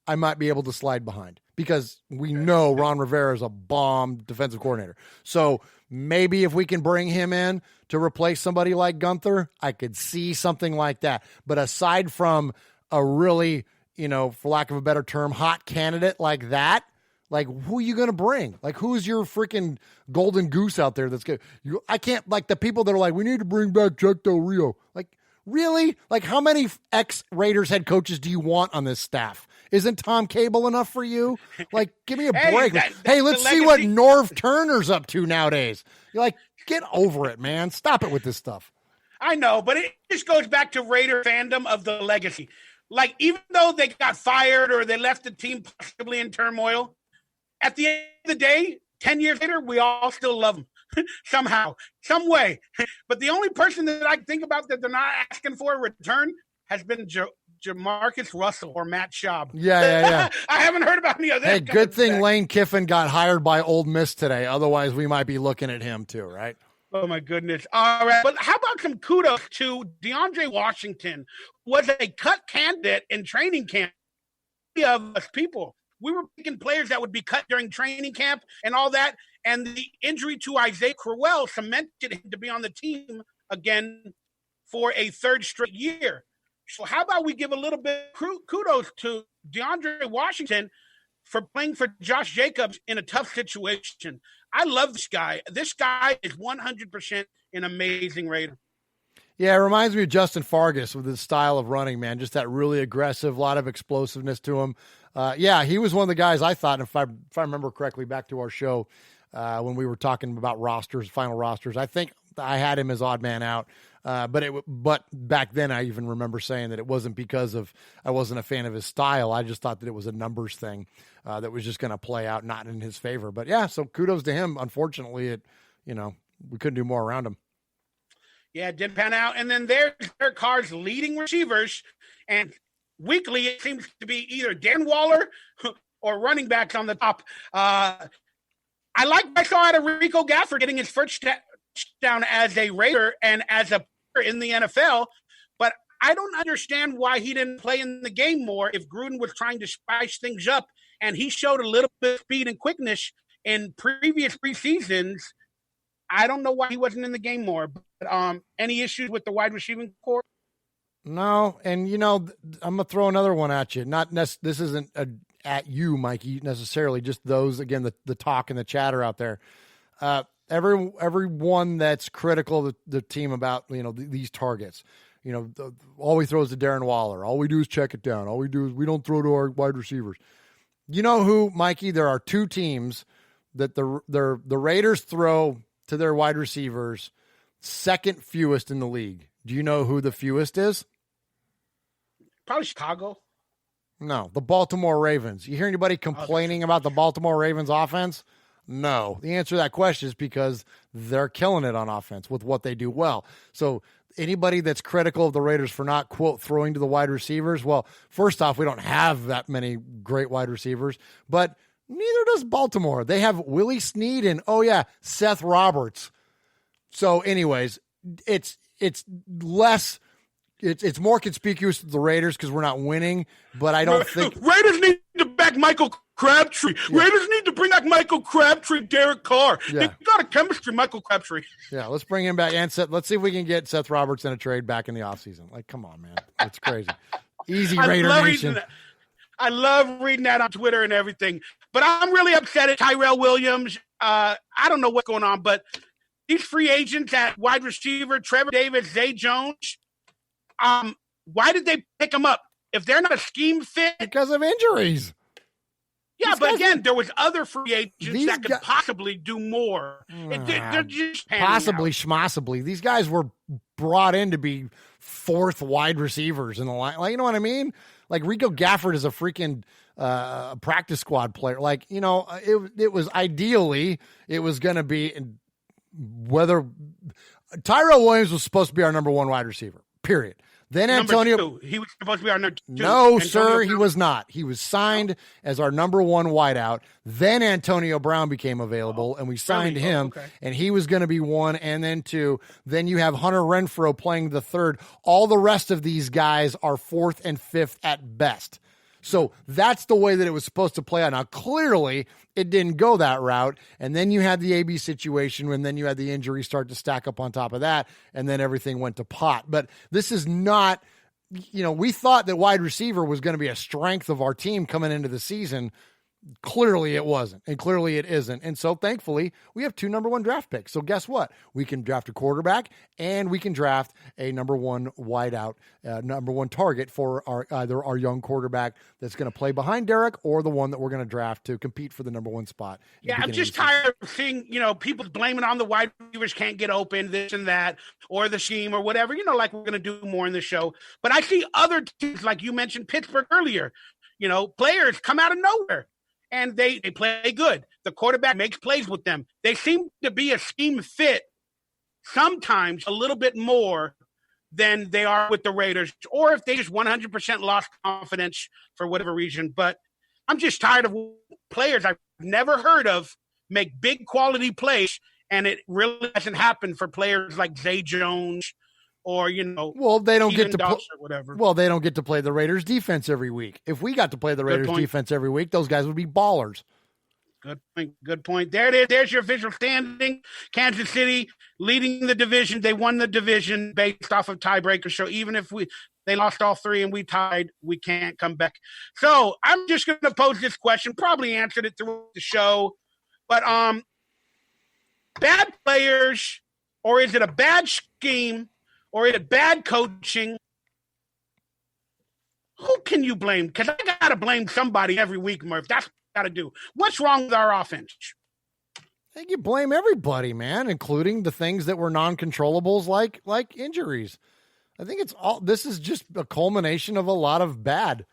I might be able to slide behind, because we know Ron Rivera is a bomb defensive coordinator. So maybe if we can bring him in to replace somebody like Gunther, I could see something like that. But aside from a really, for lack of a better term, hot candidate like that, like, who are you going to bring? Like, who's your freaking golden goose out there that's good? I can't, like, the people that are like, we need to bring back Jack Del Rio. Like, really? Like, how many ex-Raiders head coaches do you want on this staff? Isn't Tom Cable enough for you? Like, give me a break. Hey, let's see what Norv Turner's up to nowadays. You're like, get over it, man. Stop it with this stuff. I know, but it just goes back to Raider fandom of the legacy. Like, even though they got fired or they left the team possibly in turmoil, at the end of the day, 10 years later, we all still love them somehow, some way. But the only person that I think about that they're not asking for a return has been Jamarcus Russell or Matt Schaub. Yeah. I haven't heard about any of that. Hey, good thing Lane Kiffin got hired by Ole Miss today. Otherwise, we might be looking at him too, right? Oh, my goodness. All right. But how about some kudos to DeAndre Washington? Was a cut candidate in training camp. Of us people, we were picking players that would be cut during training camp and all that. And the injury to Isaiah Crowell cemented him to be on the team again for a third straight year. So how about we give a little bit kudos to DeAndre Washington for playing for Josh Jacobs in a tough situation. I love this guy. This guy is 100% an amazing Raider. Yeah, it reminds me of Justin Fargas with his style of running, man. Just that really aggressive, a lot of explosiveness to him. He was one of the guys I thought, if I remember correctly, back to our show when we were talking about rosters, final rosters, I think I had him as odd man out. But back then I even remember saying that it wasn't because of I wasn't a fan of his style. I just thought that it was a numbers thing that was just going to play out not in his favor. But yeah, so kudos to him. Unfortunately, we couldn't do more around him. Yeah, it didn't pan out. And then there's CARR's leading receivers, and weekly it seems to be either Dan Waller or running backs on the top. I like what I saw out of Rico Gafford getting his first touchdown as a Raider and as a player in the NFL, but I don't understand why he didn't play in the game more if Gruden was trying to spice things up, and he showed a little bit of speed and quickness in previous preseasons. I don't know why he wasn't in the game more. But, any issues with the wide receiving corps? No, and I'm gonna throw another one at you. This isn't at you, Mikey, necessarily. Just those again, the talk and the chatter out there. Everyone that's critical of the team about these targets. All we throw is to Darren Waller. All we do is check it down. All we do is we don't throw to our wide receivers. You know who, Mikey? There are two teams that the Raiders throw to their wide receivers second fewest in the league. Do you know who the fewest is? Probably Chicago. No, the Baltimore Ravens. You hear anybody complaining about the Baltimore Ravens offense? No. The answer to that question is because they're killing it on offense with what they do well. So anybody that's critical of the Raiders for not, quote, throwing to the wide receivers, well, first off, we don't have that many great wide receivers, but neither does Baltimore. They have Willie Snead and, Seth Roberts. So anyways, it's less, it's more conspicuous to the Raiders because we're not winning, but I don't think Raiders need to back Michael Crabtree. Yeah. Raiders need to bring back Michael Crabtree, Derek Carr. Yeah. They got a chemistry, Michael Crabtree. Yeah, let's bring him back. And let's see if we can get Seth Roberts in a trade back in the offseason. Like, come on, man. It's crazy. Easy Raider Nation. I love reading that on Twitter and everything. But I'm really upset at Tyrell Williams. I don't know what's going on, but these free agents at wide receiver, Trevor Davis, Zay Jones, why did they pick them up? If they're not a scheme fit? Because of injuries. Yeah, but again, there was other free agents that could possibly do more. They're just possibly, schmossibly. These guys were brought in to be fourth wide receivers in the line. Like, you know what I mean? Like Rico Gafford is a freaking practice squad player. Like, you know, it was ideally, it was going to be whether Tyrell Williams was supposed to be our number one wide receiver, period. Then Antonio, he was supposed to be our number 2. No, sir, he was not. He was signed as our number one wideout. Then Antonio Brown became available, and we signed him, and he was going to be 1 and then 2. Then you have Hunter Renfrow playing the 3rd. All the rest of these guys are 4th and 5th at best. So that's the way that it was supposed to play out. Now, clearly, it didn't go that route. And then you had the AB situation, and then you had the injury start to stack up on top of that, and then everything went to pot. But this is not, you know, we thought that wide receiver was going to be a strength of our team coming into the season. Clearly it wasn't, and clearly it isn't. And so thankfully we have 2 number 1 draft picks. So guess what? We can draft a quarterback and we can draft a number 1 wideout, number 1 target for either our young quarterback that's going to play behind Derek or the one that we're going to draft to compete for the number 1 spot. Yeah, I'm just tired of seeing, you know, people blaming on the wide receivers can't get open, this and that, or the scheme or whatever, you know, like we're going to do more in the show. But I see other teams, like you mentioned Pittsburgh earlier, you know, players come out of nowhere. And they play good. The quarterback makes plays with them. They seem to be a scheme fit sometimes a little bit more than they are with the Raiders, or if they just 100% lost confidence for whatever reason. But I'm just tired of players I've never heard of make big quality plays, and it really hasn't happened for players like Zay Jones or, you know, well, they don't get to or whatever. Well, they don't get to play the Raiders defense every week. If we got to play the Raiders defense every week, those guys would be ballers. Good point. Good point. There it is. There's your official standing. Kansas City leading the division. They won the division based off of tiebreakers. So even if they lost all 3 and we tied, we can't come back. So I'm just going to pose this question. Probably answered it through the show, but bad players, or is it a bad scheme? Or is it bad coaching? Who can you blame? Because I got to blame somebody every week, Murph. That's what I got to do. What's wrong with our offense? I think you blame everybody, man, including the things that were non-controllables like injuries. I think this is just a culmination of a lot of bad.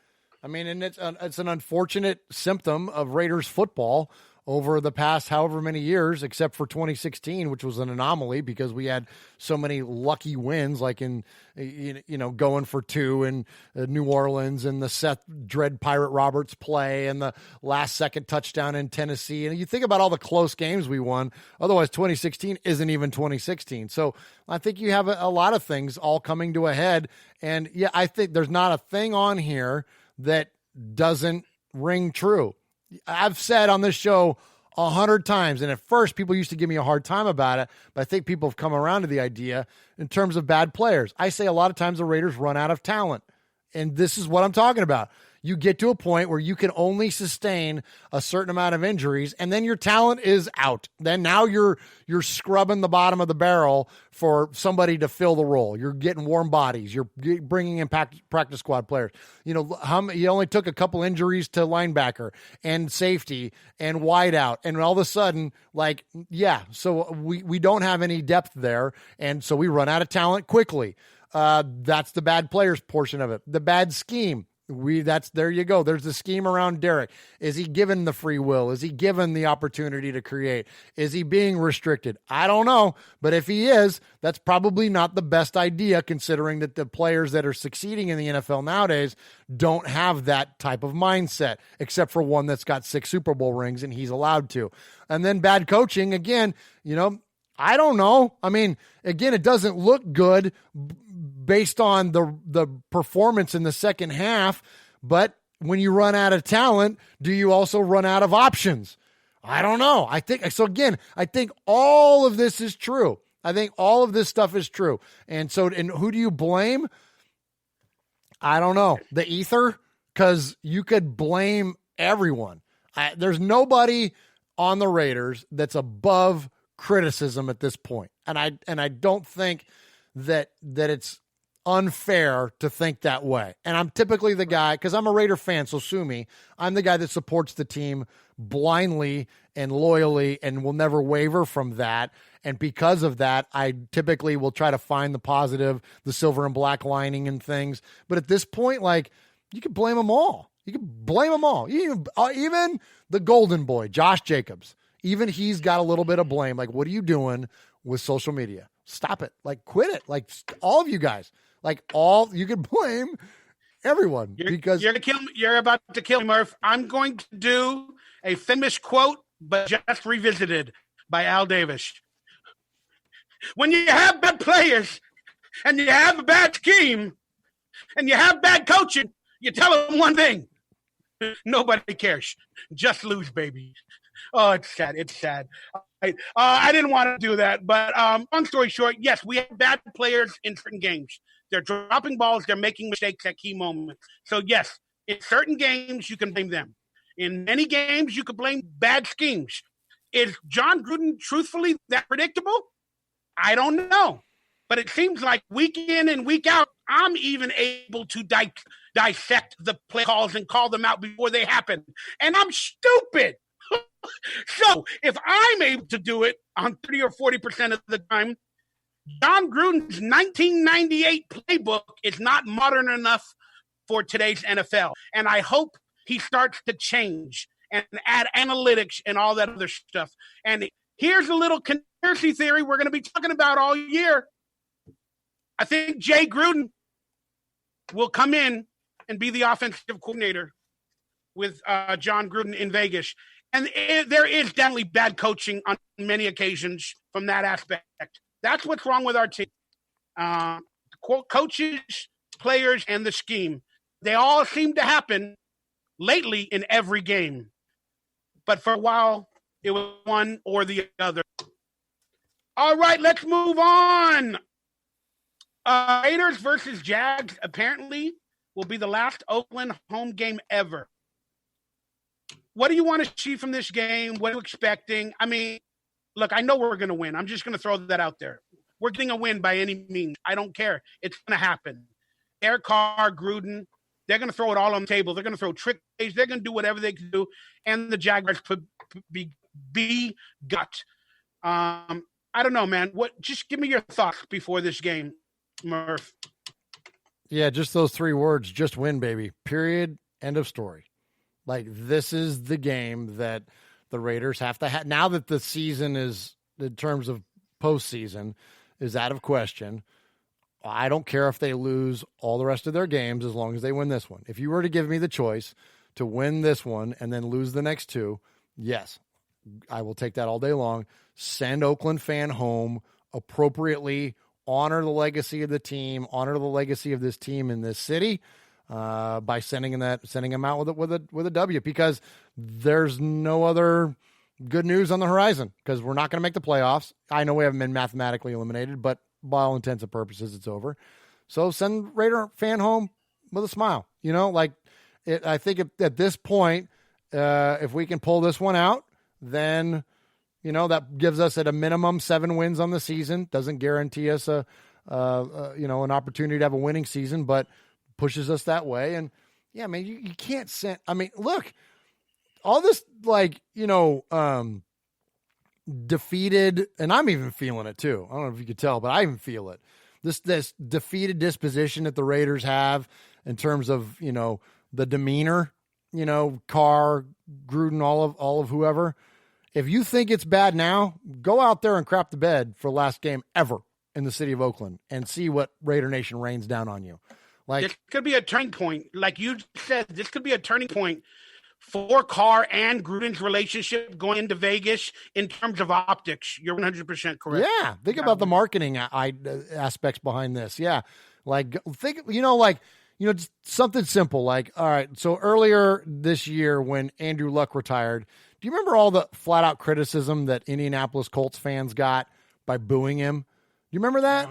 I mean, and it's an unfortunate symptom of Raiders football over the past however many years, except for 2016, which was an anomaly because we had so many lucky wins, like in, you know, going for 2 in New Orleans and the Seth Dread Pirate Roberts play and the last second touchdown in Tennessee. And you think about all the close games we won. Otherwise, 2016 isn't even 2016. So I think you have a lot of things all coming to a head. And yeah, I think there's not a thing on here that doesn't ring true. I've said on this show 100 times, and at first people used to give me a hard time about it, but I think people have come around to the idea in terms of bad players. I say a lot of times the Raiders run out of talent, and this is what I'm talking about. You get to a point where you can only sustain a certain amount of injuries, and then your talent is out. Then now you're scrubbing the bottom of the barrel for somebody to fill the role. You're getting warm bodies. You're bringing in practice squad players. You know, you only took a couple injuries to linebacker and safety and wideout, and all of a sudden, like, yeah, so we don't have any depth there, and so we run out of talent quickly. That's the bad players portion of it. The bad scheme. There you go. There's the scheme around Derek. Is he given the free will? Is he given the opportunity to create? Is he being restricted? I don't know. But if he is, that's probably not the best idea, considering that the players that are succeeding in the NFL nowadays don't have that type of mindset, except for one that's got 6 Super Bowl rings and he's allowed to. And then bad coaching, again, you know, I don't know. I mean, again, it doesn't look good based on the performance in the second half, but when you run out of talent, do you also run out of options? I don't know. I think so. Again, I think all of this is true. I think all of this stuff is true. And who do you blame? I don't know. The ether, because you could blame everyone. There's nobody on the Raiders that's above criticism at this point. And I don't think that it's unfair to think that way. And I'm typically the guy, because I'm a Raider fan, so sue me. I'm the guy that supports the team blindly and loyally and will never waver from that. And because of that, I typically will try to find the positive, the silver and black lining in things. But at this point, like, you can blame them all. You can blame them all. Even the golden boy, Josh Jacobs, even he's got a little bit of blame. Like, what are you doing with social media? Stop it. Like, quit it. Like, all of you guys. Like, you can blame everyone because you're about to kill me, Murph. I'm going to do a famous quote, but just revisited by Al Davis. When you have bad players and you have a bad scheme and you have bad coaching, you tell them one thing. Nobody cares. Just lose, baby. Oh, it's sad. It's sad. I didn't want to do that, but long story short, yes, we have bad players in certain games. They're dropping balls. They're making mistakes at key moments. So, yes, in certain games, you can blame them. In many games, you can blame bad schemes. Is John Gruden truthfully that predictable? I don't know. But it seems like week in and week out, I'm even able to dissect the play calls and call them out before they happen. And I'm stupid. So if I'm able to do it on 30 or 40% of the time, John Gruden's 1998 playbook is not modern enough for today's NFL. And I hope he starts to change and add analytics and all that other stuff. And here's a little conspiracy theory we're going to be talking about all year. I think Jay Gruden will come in and be the offensive coordinator with John Gruden in Vegas. And there is definitely bad coaching on many occasions from that aspect. That's what's wrong with our team. Coaches, players, and the scheme. They all seem to happen lately in every game. But for a while, it was one or the other. All right, let's move on. Raiders versus Jags apparently will be the last Oakland home game ever. What do you want to see from this game? What are you expecting? I mean, look, I know we're going to win. I'm just going to throw that out there. We're getting a win by any means. I don't care. It's going to happen. CARR, Gruden, they're going to throw it all on the table. They're going to throw trick plays. They're going to do whatever they can do. And the Jaguars could be gut. I don't know, man. Just give me your thoughts before this game, Murph. Yeah, just those three words. Just win, baby. Period. End of story. Like, this is the game that the Raiders have to have. Now that the season is, in terms of postseason, is out of question, I don't care if they lose all the rest of their games as long as they win this one. If you were to give me the choice to win this one and then lose the next two, yes, I will take that all day long. Send Oakland fan home appropriately, honor the legacy of the team, honor the legacy of this team in this city. By sending them out with a W, because there's no other good news on the horizon, because we're not going to make the playoffs. I know we haven't been mathematically eliminated, but by all intents and purposes, it's over. So send Raider fan home with a smile. I think at this point, if we can pull this one out, then that gives us at a minimum 7 wins on the season. Doesn't guarantee us an opportunity to have a winning season, but pushes us that way. And yeah, man, you can't send, look, all this, defeated, and I'm even feeling it too. I don't know if you could tell, but I even feel it. This defeated disposition that the Raiders have in terms of, the demeanor, CARR, Gruden, all of whoever. If you think it's bad now, go out there and crap the bed for last game ever in the city of Oakland and see what Raider Nation rains down on you. Like, this could be a turning point. Like you said, this could be a turning point for CARR and Gruden's relationship going into Vegas in terms of optics. You're 100% correct. Yeah, think about the marketing aspects behind this. Yeah, like think, just something simple. Like, all right, so earlier this year when Andrew Luck retired, do you remember all the flat out criticism that Indianapolis Colts fans got by booing him? Do you remember that?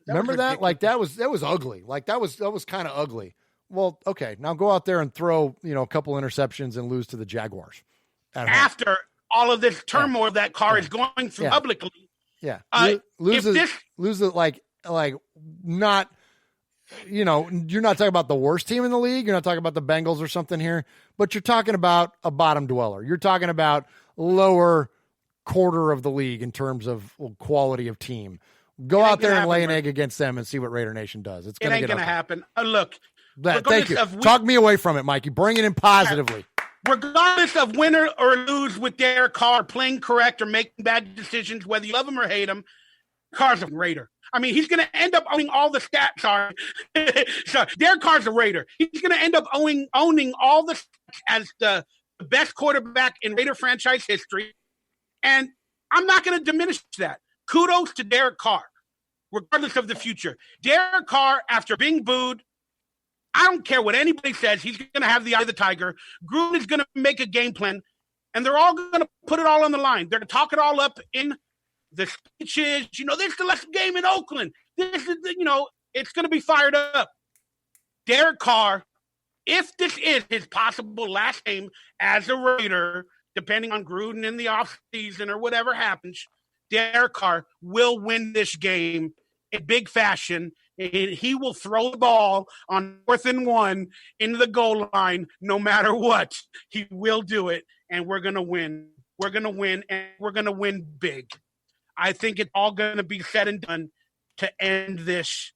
Remember that? Like that was ugly. Like that was kind of ugly. Well, okay, now go out there and throw, a couple interceptions and lose to the Jaguars. After all of this turmoil that CARR is going through publicly. Yeah. Lose it like not, you're not talking about the worst team in the league. You're not talking about the Bengals or something here, but you're talking about a bottom dweller. You're talking about lower quarter of the league in terms of quality of team. Go out there and lay an egg against them and see what Raider Nation does. It ain't going to happen. Look. Thank you. Talk me away from it, Mikey. Bring it in positively. Regardless of win or lose with Derek Carr, playing correct or making bad decisions, whether you love him or hate him, Carr's a Raider. I mean, he's going to end up owning all the stats. Sorry. Derek Carr's a Raider. He's going to end up owning all the stats as the best quarterback in Raider franchise history. And I'm not going to diminish that. Kudos to Derek Carr, regardless of the future. Derek Carr, after being booed, I don't care what anybody says. He's going to have the eye of the tiger. Gruden is going to make a game plan, and they're all going to put it all on the line. They're going to talk it all up in the speeches. This is the last game in Oakland. This is, it's going to be fired up. Derek Carr, if this is his possible last game as a Raider, depending on Gruden in the offseason or whatever happens, Derek Carr will win this game in big fashion. He will throw the ball on 4th and 1 into the goal line no matter what. He will do it, and we're going to win. We're going to win, and we're going to win big. I think it's all going to be said and done to end this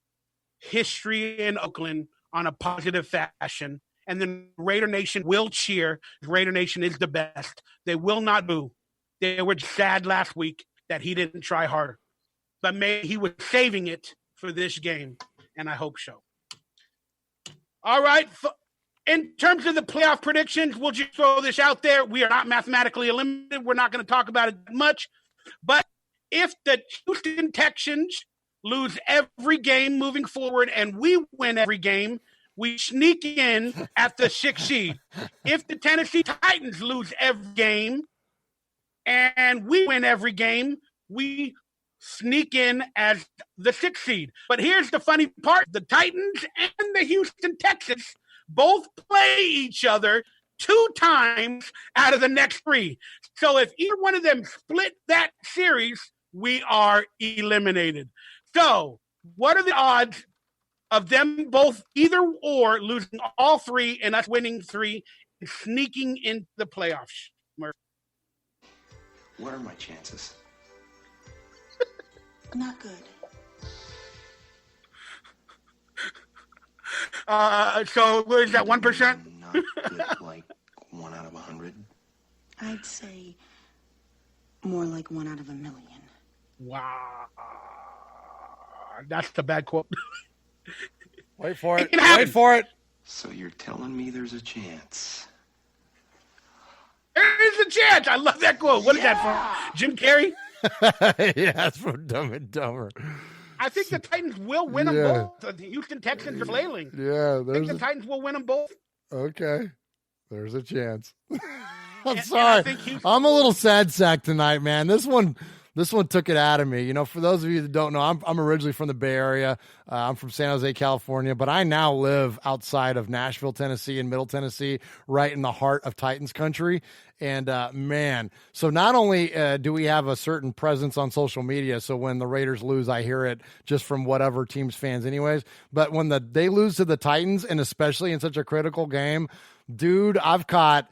history in Oakland on a positive fashion. And then Raider Nation will cheer. Raider Nation is the best. They will not boo. They were sad last week that he didn't try harder. But maybe he was saving it for this game, and I hope so. All right. In terms of the playoff predictions, we'll just throw this out there. We are not mathematically eliminated. We're not going to talk about it much. But if the Houston Texans lose every game moving forward and we win every game, we sneak in at the 6th seed. If the Tennessee Titans lose every game and we win every game, we sneak in as the 6th seed. But here's the funny part. The Titans and the Houston Texans both play each other 2 times out of the next 3. So if either one of them split that series, we are eliminated. So what are the odds of them both either or losing all 3 and us winning 3 and sneaking into the playoffs? Murph? What are my chances? Not good. So what is that, 1%? Not good, like 1 out of 100. I'd say more like 1 out of 1 million. Wow. That's the bad quote. Wait for it. Wait for it. So you're telling me there's a chance? There is a chance. I love that quote. What is that from? Jim Carrey? Yeah, it's from Dumb and Dumber. I think the Titans will win them both. The Houston Texans are flailing. Yeah, I think the Titans will win them both. Okay. There's a chance. I'm And sorry. Houston, I'm a little sad sack tonight, man. This one took it out of me. For those of you that don't know, I'm originally from the Bay Area. I'm from San Jose, California, but I now live outside of Nashville, Tennessee, and Middle Tennessee, right in the heart of Titans country. And man, so not only do we have a certain presence on social media, so when the Raiders lose, I hear it just from whatever team's fans anyways, but when they lose to the Titans, and especially in such a critical game, dude, I've caught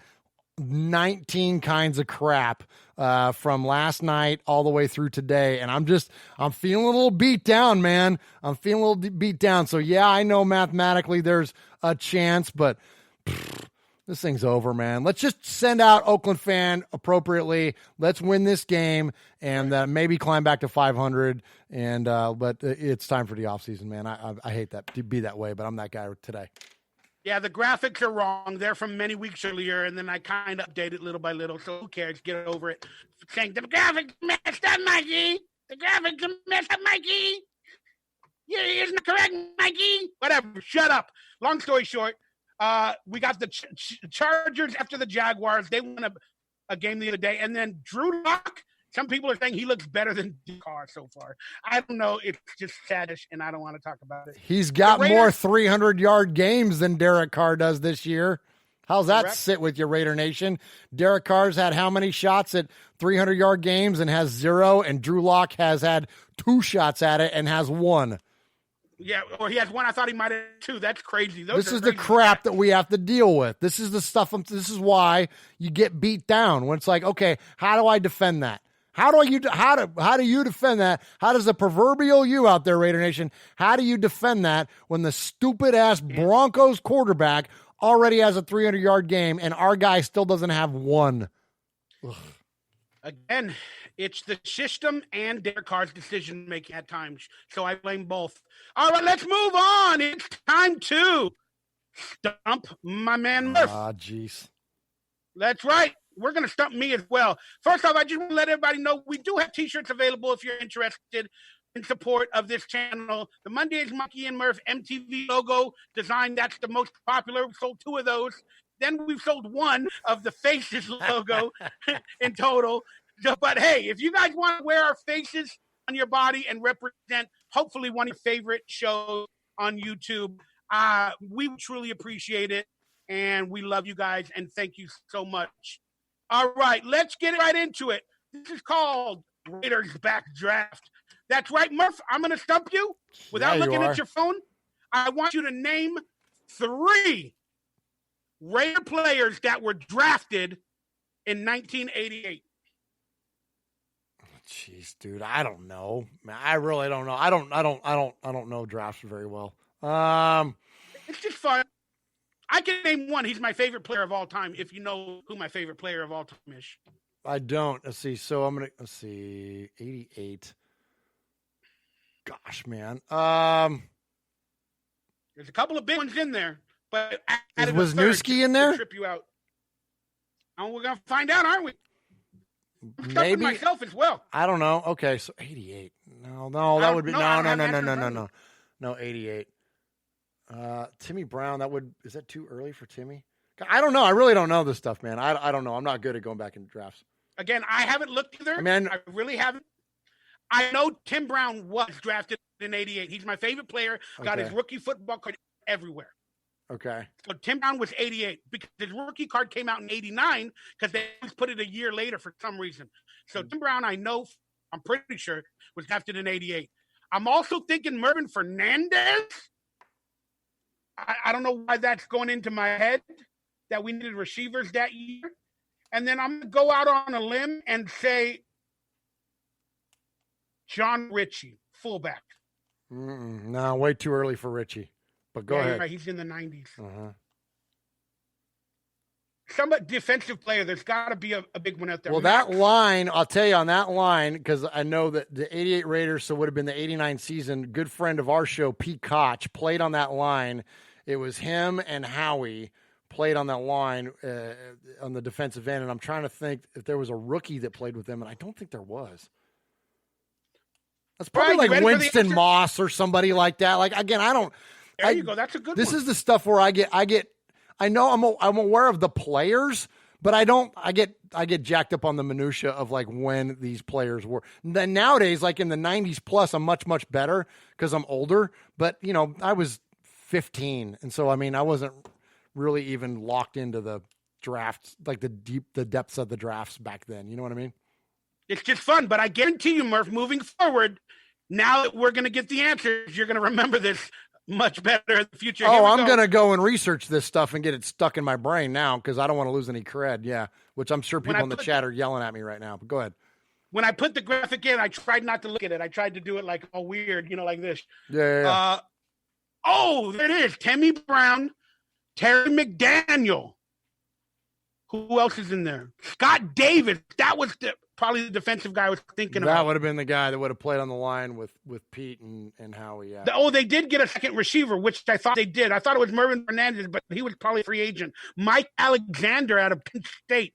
19 kinds of crap from last night all the way through today. And I'm feeling a little beat down, man. I'm feeling a little beat down. So yeah, I know mathematically there's a chance, but this thing's over, man. Let's just send out Oakland fan appropriately. Let's win this game and maybe climb back to 500. And, but it's time for the offseason, man. I hate that to be that way, but I'm that guy today. Yeah, the graphics are wrong. They're from many weeks earlier, and then I kind of updated little by little. So who cares? Get over it. Saying the graphics messed up, Mikey. The graphics messed up, Mikey. Yeah, isn't correct, Mikey. Whatever. Shut up. Long story short, we got the Chargers after the Jaguars. They won a game the other day, and then Drew Lock. Some people are saying he looks better than CARR so far. I don't know. It's just saddish, and I don't want to talk about it. He's got more 300-yard games than Derek Carr does this year. How's that sit with you, Raider Nation? Derek Carr's had how many shots at 300-yard games and has 0, and Drew Lock has had 2 shots at it and has 1. Yeah, or he has 1. I thought he might have 2. That's crazy. This is the crap that we have to deal with. This is the stuff. This is why you get beat down when it's like, okay, how do I defend that? How do you defend that? How does the proverbial you out there, Raider Nation, how do you defend that when the stupid-ass Broncos quarterback already has a 300-yard game and our guy still doesn't have 1? Ugh. Again, it's the system and Derek Carr's decision-making at times, so I blame both. All right, let's move on. It's time to stump my man Murf. Ah, jeez. That's right. We're going to stump me as well. First off, I just want to let everybody know we do have T-shirts available if you're interested in support of this channel. The Mondays Mikey and Murf MTV logo design, that's the most popular. We sold 2 of those. Then we've sold 1 of the Faces logo in total. But hey, if you guys want to wear our faces on your body and represent hopefully one of your favorite shows on YouTube, we truly appreciate it. And we love you guys. And thank you so much. All right, let's get right into it. This is called Raiders Backdraft. That's right, Murf. I'm going to stump you without looking at your phone. I want you to name 3 Raider players that were drafted in 1988. Jeez, dude, I don't know. Man, I really don't know. I don't know drafts very well. It's just fun. I can name 1. He's my favorite player of all time. If you know who my favorite player of all time is. I don't. Let's see. So I'm let's see. 88. Gosh, man. There's a couple of big ones in there, but Is Wisniewski in there? Trip you out. And we're gonna find out, aren't we? I'm Maybe myself as well. I don't know. Okay, so 88. No, that would be no. 88. Timmy Brown. Is that too early for Timmy? I don't know. I really don't know this stuff, man. I don't know. I'm not good at going back in drafts. Again, I haven't looked either. I really haven't. I know Tim Brown was drafted in 88. He's my favorite player. Got his rookie football card everywhere. Okay. So Tim Brown was 88 because his rookie card came out in 89 because they always put it a year later for some reason. So Tim Brown, I'm pretty sure, was drafted in 88. I'm also thinking Mervin Fernandez. I don't know why that's going into my head that we needed receivers that year. And then I'm going to go out on a limb and say John Ritchie, fullback. No, way too early for Ritchie. But go ahead. Right. He's in the 90s. Some defensive player, there's got to be a big one out there. Well, that line, I'll tell you on that line, because I know that the 88 Raiders, so would have been the 89 season, good friend of our show, Pete Koch, played on that line. It was him and Howie played on that line on the defensive end, and I'm trying to think if there was a rookie that played with them, and I don't think there was. That's probably like Winston Moss or somebody like that. Like, again, There you go. That's a good one. This is the stuff where I know I'm aware of the players, but I get jacked up on the minutia of like when these players were. Then nowadays, like in the 90s plus, I'm much, much better because I'm older. But, I was 15. And so, I wasn't really even locked into the drafts, like the depths of the drafts back then. You know what I mean? It's just fun. But I guarantee you, Murph, moving forward, now that we're going to get the answers, you're going to remember this much better in the future. I'm going to go and research this stuff and get it stuck in my brain now because I don't want to lose any cred. Yeah, which I'm sure people in the chat are yelling at me right now. But go ahead. When I put the graphic in, I tried not to look at it. I tried to do it like all weird, like this. Yeah. There it is. Timmy Brown, Terry McDaniel, Who else is in there? Scott Davis. That was probably the defensive guy I was thinking about. That would have been the guy that would have played on the line with Pete and Howie. Yeah. They did get a second receiver, which I thought they did. I thought it was Mervin Fernandez, but he was probably a free agent. Mike Alexander out of Penn State.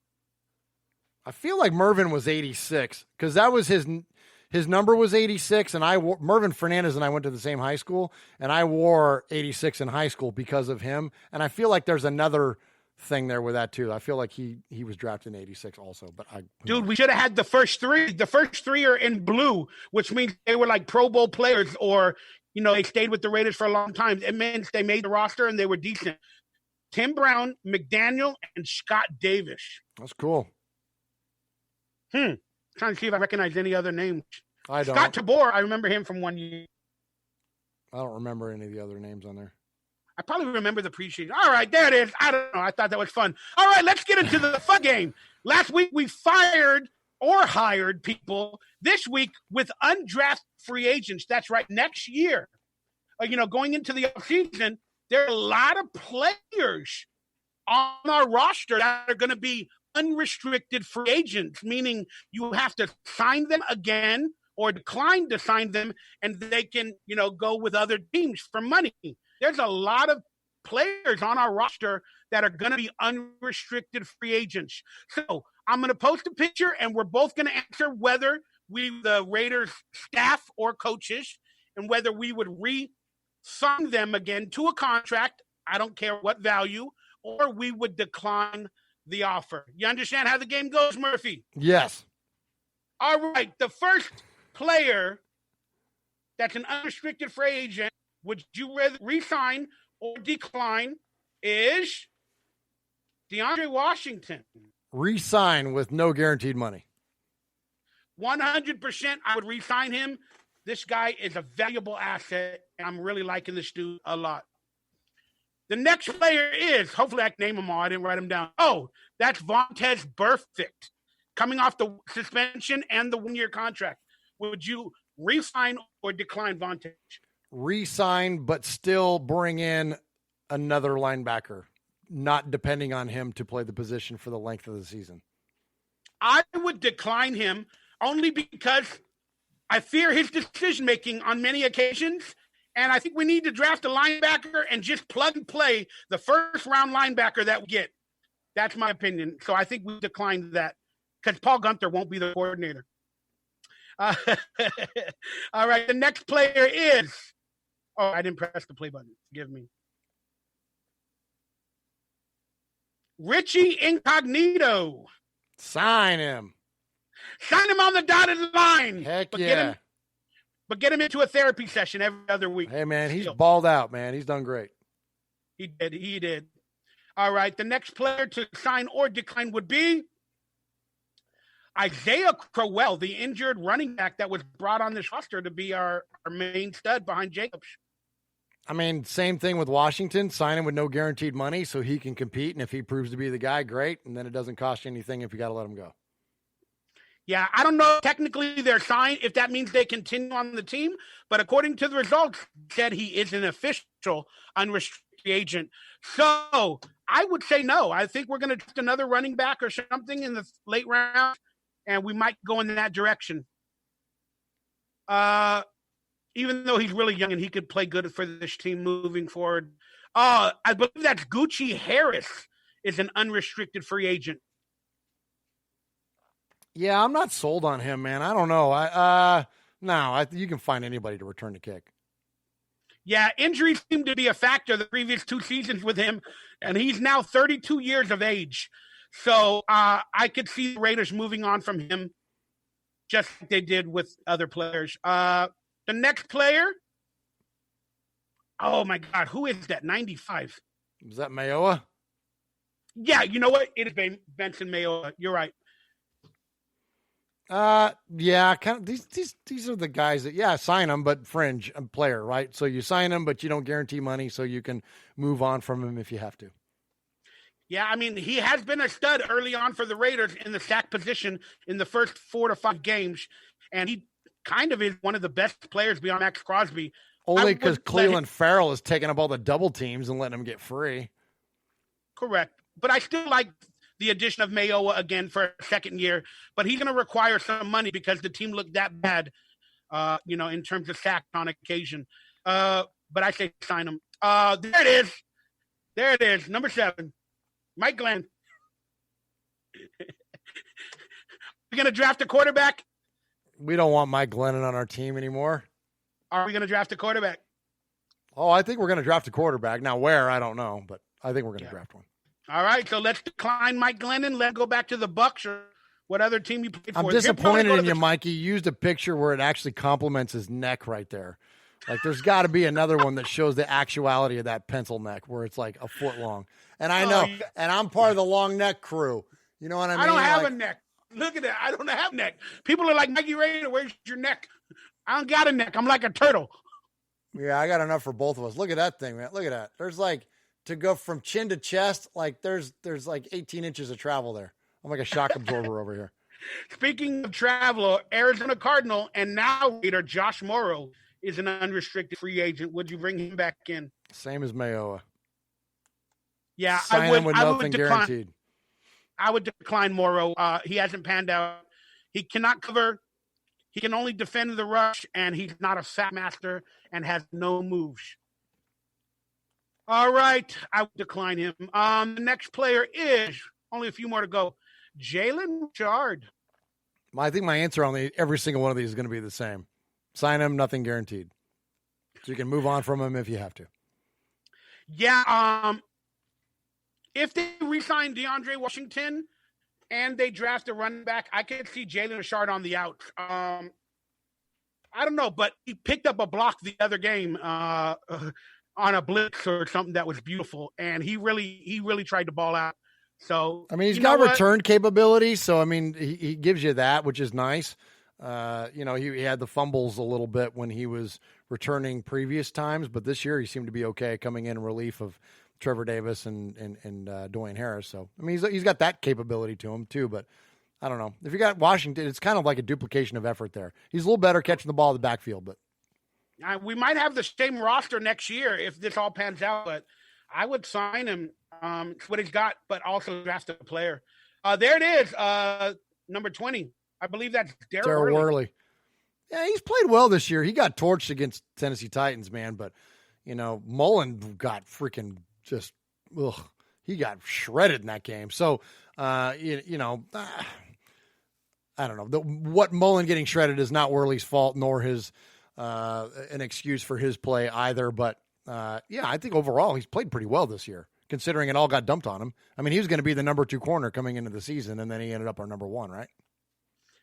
I feel like Mervin was 86 because that was his number was 86, and Mervin Fernandez and I went to the same high school, and I wore 86 in high school because of him. And I feel like there's another thing there with that too. I feel like he was drafted in 86 also, but we should have had the first three. The first three are in blue, which means they were like Pro Bowl players, or they stayed with the Raiders for a long time. It means they made the roster and they were decent. Tim Brown, McDaniel, and Scott Davis. That's cool. Trying to see if I recognize any other names. I don't. Scott Tabor, I remember him from one year. I don't remember any of the other names on there. I probably remember the preseason. All right, there it is. I don't know. I thought that was fun. All right, let's get into the fun game. Last week we fired or hired people. This week with undrafted free agents. That's right. Next year, going into the offseason, there are a lot of players on our roster that are going to be unrestricted free agents, meaning you have to sign them again or decline to sign them, and they can, go with other teams for money. There's a lot of players on our roster that are going to be unrestricted free agents. So I'm going to post a picture, and we're both going to answer whether the Raiders staff or coaches, and whether we would re-sign them again to a contract, I don't care what value, or we would decline the offer. You understand how the game goes, Murphy? Yes. All right. The first player that's an unrestricted free agent, would you rather re-sign or decline, is DeAndre Washington. Re-sign with no guaranteed money. 100% I would re-sign him. This guy is a valuable asset, and I'm really liking this dude a lot. The next player is, hopefully I can name them all. I didn't write them down. Oh, that's Vontaze Burfict, coming off the suspension and the one-year contract. Would you re-sign or decline Vontaze? Re-sign, but still bring in another linebacker, not depending on him to play the position for the length of the season. I would decline him only because I fear his decision-making on many occasions. And I think we need to draft a linebacker and just plug and play the first-round linebacker that we get. That's my opinion. So I think we declined that because Paul Gunther won't be the coordinator. All right, the next player is – oh, I didn't press the play button. Forgive me. Richie Incognito. Sign him. Sign him on the dotted line. Heck yeah. But get him into a therapy session every other week. Hey, man, he's balled out, man. He's done great. He did. All right, the next player to sign or decline would be Isaiah Crowell, the injured running back that was brought on this roster to be our main stud behind Jacobs. I mean, same thing with Washington. Sign him with no guaranteed money so he can compete, and if he proves to be the guy, great, and then it doesn't cost you anything if you got to let him go. Yeah, I don't know technically they're signed if that means they continue on the team, but according to the results, said he is an official unrestricted agent. So I would say no. I think we're going to draft another running back or something in the late round, and we might go in that direction. Even though he's really young and he could play good for this team moving forward. I believe that's Gucci Harris is an unrestricted free agent. Yeah, I'm not sold on him, man. I don't know. You can find anybody to return the kick. Yeah, injuries seem to be a factor the previous 2 seasons with him, and he's now 32 years of age. So I could see the Raiders moving on from him just like they did with other players. The next player, oh, my God, who is that, 95? Is that Mayoa? Yeah, you know what? It is Benson Mayoa. You're right. Yeah, kind of. These are the guys that sign them, but fringe player, right? So you sign them, but you don't guarantee money, so you can move on from him if you have to. Yeah, I mean, he has been a stud early on for the Raiders in the sack position in the first 4 to 5 games, and he kind of is one of the best players beyond Max Crosby. Only because Cleveland Farrell is taking up all the double teams and letting him get free. Correct, but I still like the addition of Mayowa again for a second year, but he's going to require some money because the team looked that bad, in terms of sacks on occasion. But I say sign him. There it is. There it is. Number 7, Mike Glenn. We're going to draft a quarterback. We don't want Mike Glennon on our team anymore. Are we going to draft a quarterback? Oh, I think we're going to draft a quarterback. Now, where, I don't know, but I think we're going to draft one. All right, so let's decline Mike Glennon. Let's go back to the Bucks or what other team you played for. I'm disappointed in you, Mikey. You used a picture where it actually compliments his neck right there. Like, there's got to be another one that shows the actuality of that pencil neck where it's like a foot long. And I know, and I'm part of the long neck crew. You know what I mean? I don't have a neck. Look at that. I don't have a neck. People are like, Mikey Raider, where's your neck? I don't got a neck. I'm like a turtle. Yeah, I got enough for both of us. Look at that thing, man. Look at that. There's like, to go from chin to chest, like there's like 18 inches of travel there. I'm like a shock absorber over here. Speaking of travel, Arizona Cardinal and now Raider Josh Morrow is an unrestricted free agent. Would you bring him back in? Same as Mayowa. Yeah, Sign him with nothing guaranteed. I would decline Morrow. He hasn't panned out. He cannot cover. He can only defend the rush, and he's not a sack master and has no moves. All right, I would decline him. The next player is, only a few more to go, Jalen Richard. I think my answer on every single one of these is going to be the same. Sign him, nothing guaranteed. So you can move on from him if you have to. Yeah, if they re-sign DeAndre Washington and they draft a running back, I could see Jalen Richard on the out. I don't know, but he picked up a block the other game on a blitz or something that was beautiful, and he really tried to ball out. So I mean, he's got return capability, so I mean, he gives you that, which is nice. He had the fumbles a little bit when he was returning previous times, but this year he seemed to be okay coming in relief of Trevor Davis and Dwayne Harris. So, I mean, he's got that capability to him too, but I don't know. If you got Washington, it's kind of like a duplication of effort there. He's a little better catching the ball in the backfield, but we might have the same roster next year if this all pans out, but I would sign him. It's what he's got, but also draft a player. There it is. Number 20. I believe that's Darryl Worley. Yeah, he's played well this year. He got torched against Tennessee Titans, man, but Mullen got freaking just, he got shredded in that game. So, I don't know. What Mullen getting shredded is not Worley's fault, nor his an excuse for his play either. But, I think overall he's played pretty well this year, considering it all got dumped on him. I mean, he was going to be the number 2 corner coming into the season, and then he ended up our number 1, right?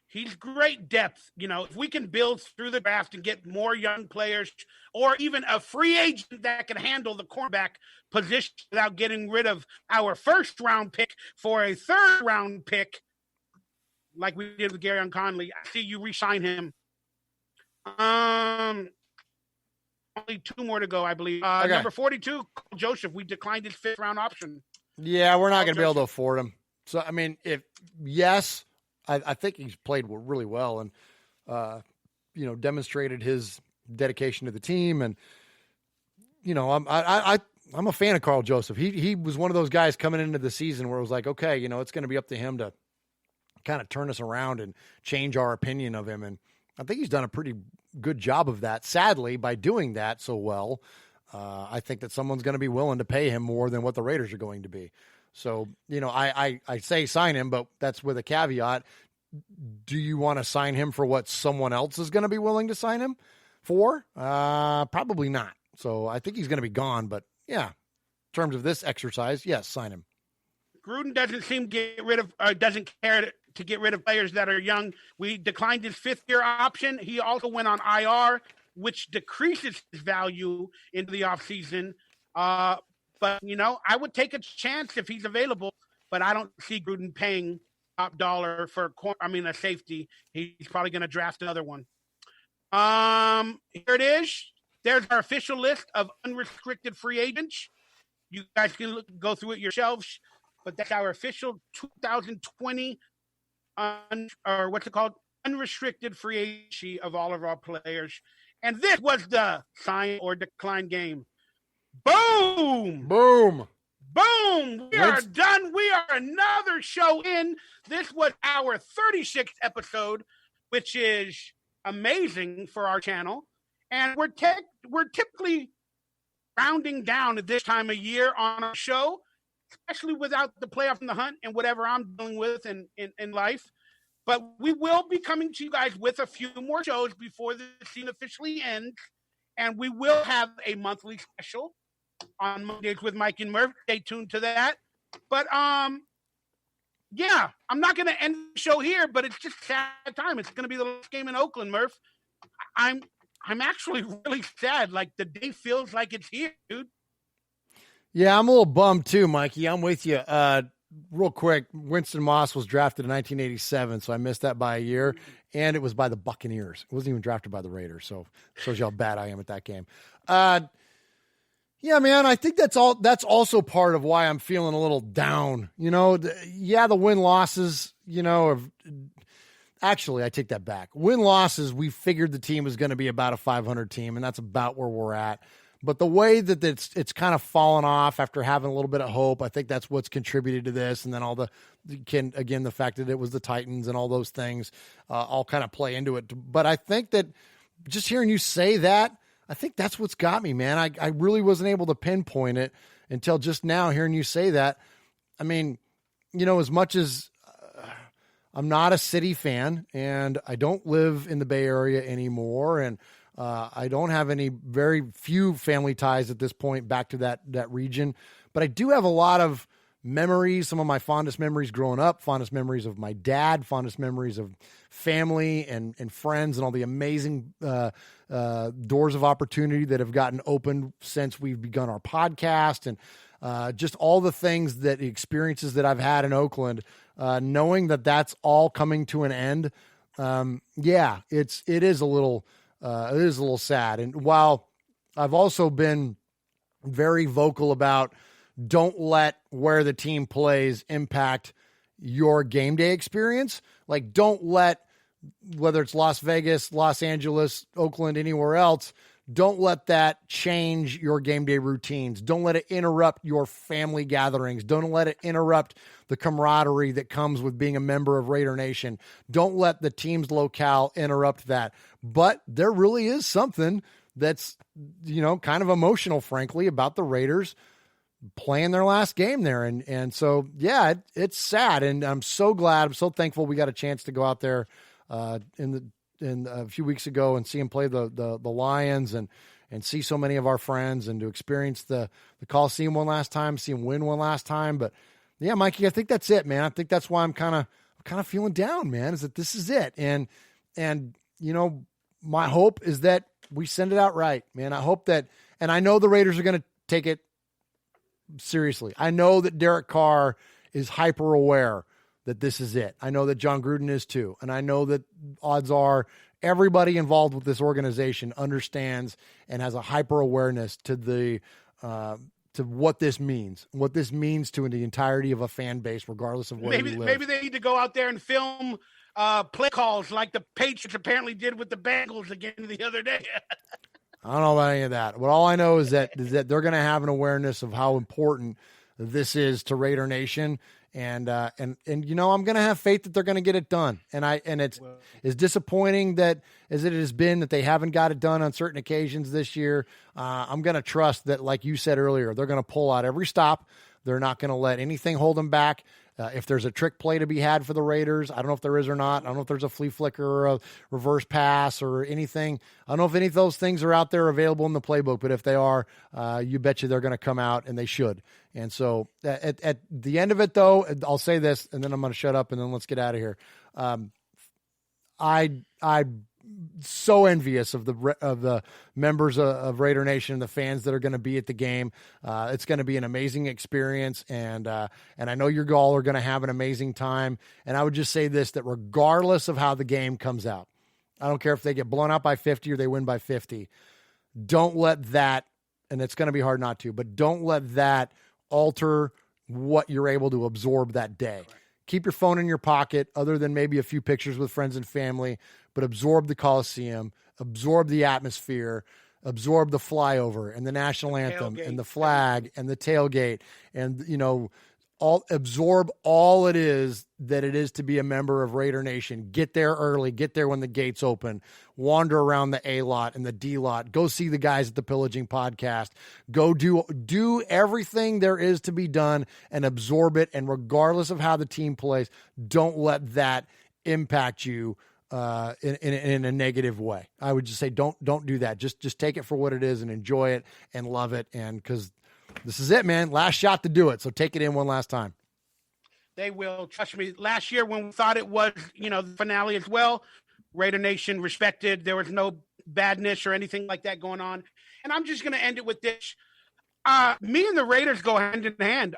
He's great depth. If we can build through the draft and get more young players or even a free agent that can handle the cornerback position without getting rid of our first-round pick for a third-round pick, like we did with Garyon Conley, I see you re-sign him. Only 2 more to go, I believe. Okay. Number 42, Cole Joseph. We declined his 5th-round option. Yeah, we're not going to be able to afford him. So, I mean, I think he's played really well and, demonstrated his dedication to the team. And, I'm a fan of Carl Joseph. He was one of those guys coming into the season where it was like, okay, it's going to be up to him to kind of turn us around and change our opinion of him. And I think he's done a pretty good job of that. Sadly, by doing that so well, I think that someone's going to be willing to pay him more than what the Raiders are going to be. So, I say sign him, but that's with a caveat. Do you want to sign him for what someone else is going to be willing to sign him for? Probably not. So I think he's going to be gone, but yeah, in terms of this exercise, yes, sign him. Gruden doesn't seem doesn't care to get rid of players that are young. We declined his 5th-year option. He also went on IR, which decreases his value into the offseason. But, I would take a chance if he's available, but I don't see Gruden paying top dollar for a safety. He's probably going to draft another one. Here it is. There's our official list of unrestricted free agents. You guys can go through it yourselves, but that's our official 2020 unrestricted free agency of all of our players. And this was the sign or decline game. Boom! Boom! Boom! We are done. We are another show in. This was our 36th episode, which is amazing for our channel. And we're typically rounding down at this time of year on our show, especially without the playoff and the hunt and whatever I'm dealing with in life. But we will be coming to you guys with a few more shows before the season officially ends. And we will have a monthly special on Mondays with Mikey Murf. Stay tuned to that. But yeah, I'm not going to end the show here, but it's just sad time. It's going to be the last game in Oakland, Murf. I'm actually really sad. Like, the day feels like it's here, dude. Yeah, I'm a little bummed too, Mikey. I'm with you. Real quick, Winston Moss was drafted in 1987, so I missed that by a year, and it was by the Buccaneers. It wasn't even drafted by the Raiders, so shows you how bad I am at that game. Yeah, man, I think that's also part of why I'm feeling a little down. You know, the win-losses, actually, I take that back. Win-losses, we figured the team was going to be about a 500 team, and that's about where we're at. But the way that it's kind of fallen off after having a little bit of hope, I think that's what's contributed to this. And then the fact that it was the Titans and all those things all kind of play into it. But I think that just hearing you say that, I think that's what's got me, man. I really wasn't able to pinpoint it until just now hearing you say that. I mean, as much as I'm not a city fan and I don't live in the Bay Area anymore, and I don't have very few family ties at this point back to that region, but I do have a lot of memories, some of my fondest memories growing up, fondest memories of my dad, fondest memories of family and friends and all the amazing doors of opportunity that have gotten opened since we've begun our podcast, and just all the things the experiences that I've had in Oakland, knowing that that's all coming to an end. Yeah, it is a little sad. And while I've also been very vocal about don't let where the team plays impact your game day experience, like don't let, whether it's Las Vegas, Los Angeles, Oakland, anywhere else, don't let that change your game day routines. Don't let it interrupt your family gatherings. Don't let it interrupt the camaraderie that comes with being a member of Raider Nation. Don't let the team's locale interrupt that. But there really is something that's, kind of emotional, frankly, about the Raiders playing their last game there. And so, yeah, it's sad. And I'm so glad, I'm so thankful we got a chance to go out there in a few weeks ago and see him play the Lions and see so many of our friends and to experience the Coliseum one last time, see him win one last time. But yeah, Mikey, I think that's it, man. I think that's why I'm kind of feeling down, man, is that this is it. And my hope is that we send it out right, man. I hope that, and I know the Raiders are going to take it seriously. I know that Derek Carr is hyper aware that this is it. I know that John Gruden is too. And I know that odds are everybody involved with this organization understands and has a hyper awareness to what this means to the entirety of a fan base, regardless of where you live. Maybe they need to go out there and film play calls like the Patriots apparently did with the Bengals again the other day. I don't know about any of that. But all I know is that they're going to have an awareness of how important this is to Raider Nation. And I'm going to have faith that they're going to get it done. And it's as disappointing as it has been that they haven't got it done on certain occasions this year. I'm going to trust that, like you said earlier, they're going to pull out every stop. They're not going to let anything hold them back. If there's a trick play to be had for the Raiders, I don't know if there is or not. I don't know if there's a flea flicker or a reverse pass or anything. I don't know if any of those things are out there available in the playbook, but if they are, you bet you they're going to come out, and they should. And so at the end of it, though, I'll say this, and then I'm going to shut up, and then let's get out of here. I'm so envious of the members of Raider Nation and the fans that are going to be at the game. It's going to be an amazing experience, and I know you all are going to have an amazing time. And I would just say this, that regardless of how the game comes out, I don't care if they get blown out by 50 or they win by 50, don't let that, and it's going to be hard not to, but don't let that alter what you're able to absorb that day. Keep your phone in your pocket, other than maybe a few pictures with friends and family, but absorb the Coliseum, absorb the atmosphere, absorb the flyover and the national anthem and the flag and the tailgate and, absorb all it is to be a member of Raider Nation. Get there early, get there when the gates open, wander around the A lot and the D lot, go see the guys at the Pillaging Podcast, go do everything there is to be done and absorb it. And regardless of how the team plays, don't let that impact you in a negative way. I would just say, don't do that. Just take it for what it is and enjoy it and love it. And cause this is it, man. Last shot to do it. So take it in one last time. They will. Trust me. Last year when we thought it was, the finale as well, Raider Nation respected. There was no badness or anything like that going on. And I'm just going to end it with this. Me and the Raiders go hand in hand.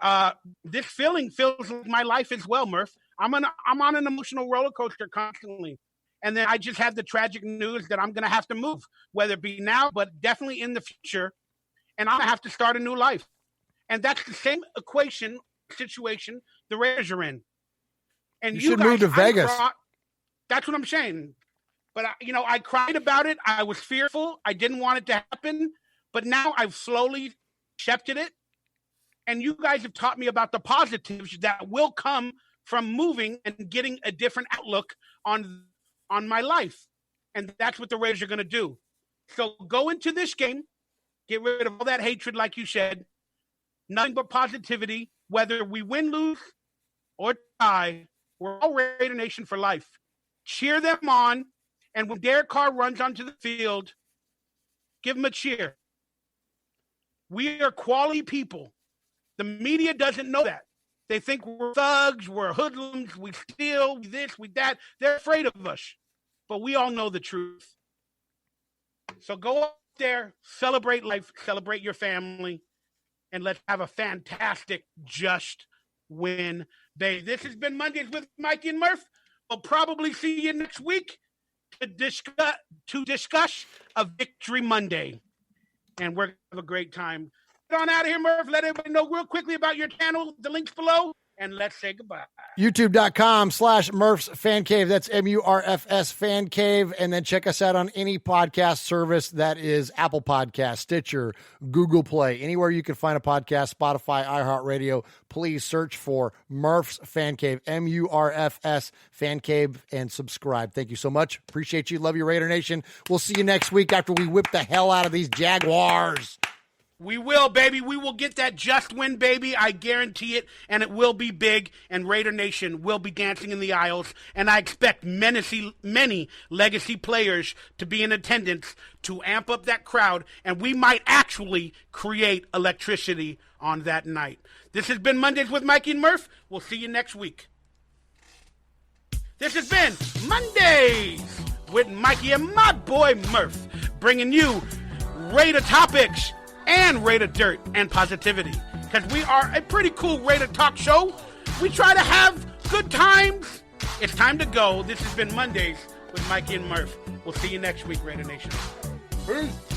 This feeling feels like my life as well, Murph. I'm on an emotional roller coaster constantly. And then I just had the tragic news that I'm going to have to move, whether it be now, but definitely in the future. And I'm going to have to start a new life. And that's the same situation the Raiders are in. And you should move to Vegas. That's what I'm saying. But, I cried about it. I was fearful. I didn't want it to happen. But now I've slowly accepted it. And you guys have taught me about the positives that will come from moving and getting a different outlook on my life. And that's what the Raiders are going to do. So go into this game. Get rid of all that hatred, like you said. Nothing but positivity. Whether we win, lose, or tie, we're all Raider Nation for life. Cheer them on. And when Derek Carr runs onto the field, give him a cheer. We are quality people. The media doesn't know that. They think we're thugs, we're hoodlums, we steal, we this, we that. They're afraid of us. But we all know the truth. So go up there, celebrate life, celebrate your family, and let's have a fantastic just win day. This has been Mondays with Mikey and Murf. We'll probably see you next week to discuss a Victory Monday. And we're going to have a great time. Get on out of here, Murph. Let everybody know real quickly about your channel, the links below, and let's say goodbye. YouTube.com/Murf's Fan Cave. That's MURFS Fan Cave. And then check us out on any podcast service that is Apple Podcast, Stitcher, Google Play, anywhere you can find a podcast, Spotify, iHeartRadio. Please search for Murf's Fan Cave, MURFS Fan Cave, and subscribe. Thank you so much. Appreciate you. Love you, Raider Nation. We'll see you next week after we whip the hell out of these Jaguars. We will, baby. We will get that just win, baby. I guarantee it, and it will be big, and Raider Nation will be dancing in the aisles, and I expect many legacy players to be in attendance to amp up that crowd, and we might actually create electricity on that night. This has been Mondays with Mikey and Murf. We'll see you next week. This has been Mondays with Mikey and my boy Murf, bringing you Raider topics and Raider dirt and positivity, because we are a pretty cool Raider talk show. We try to have good times. It's time to go. This has been Mondays with Mikey and Murf. We'll see you next week, Raider Nation. Peace.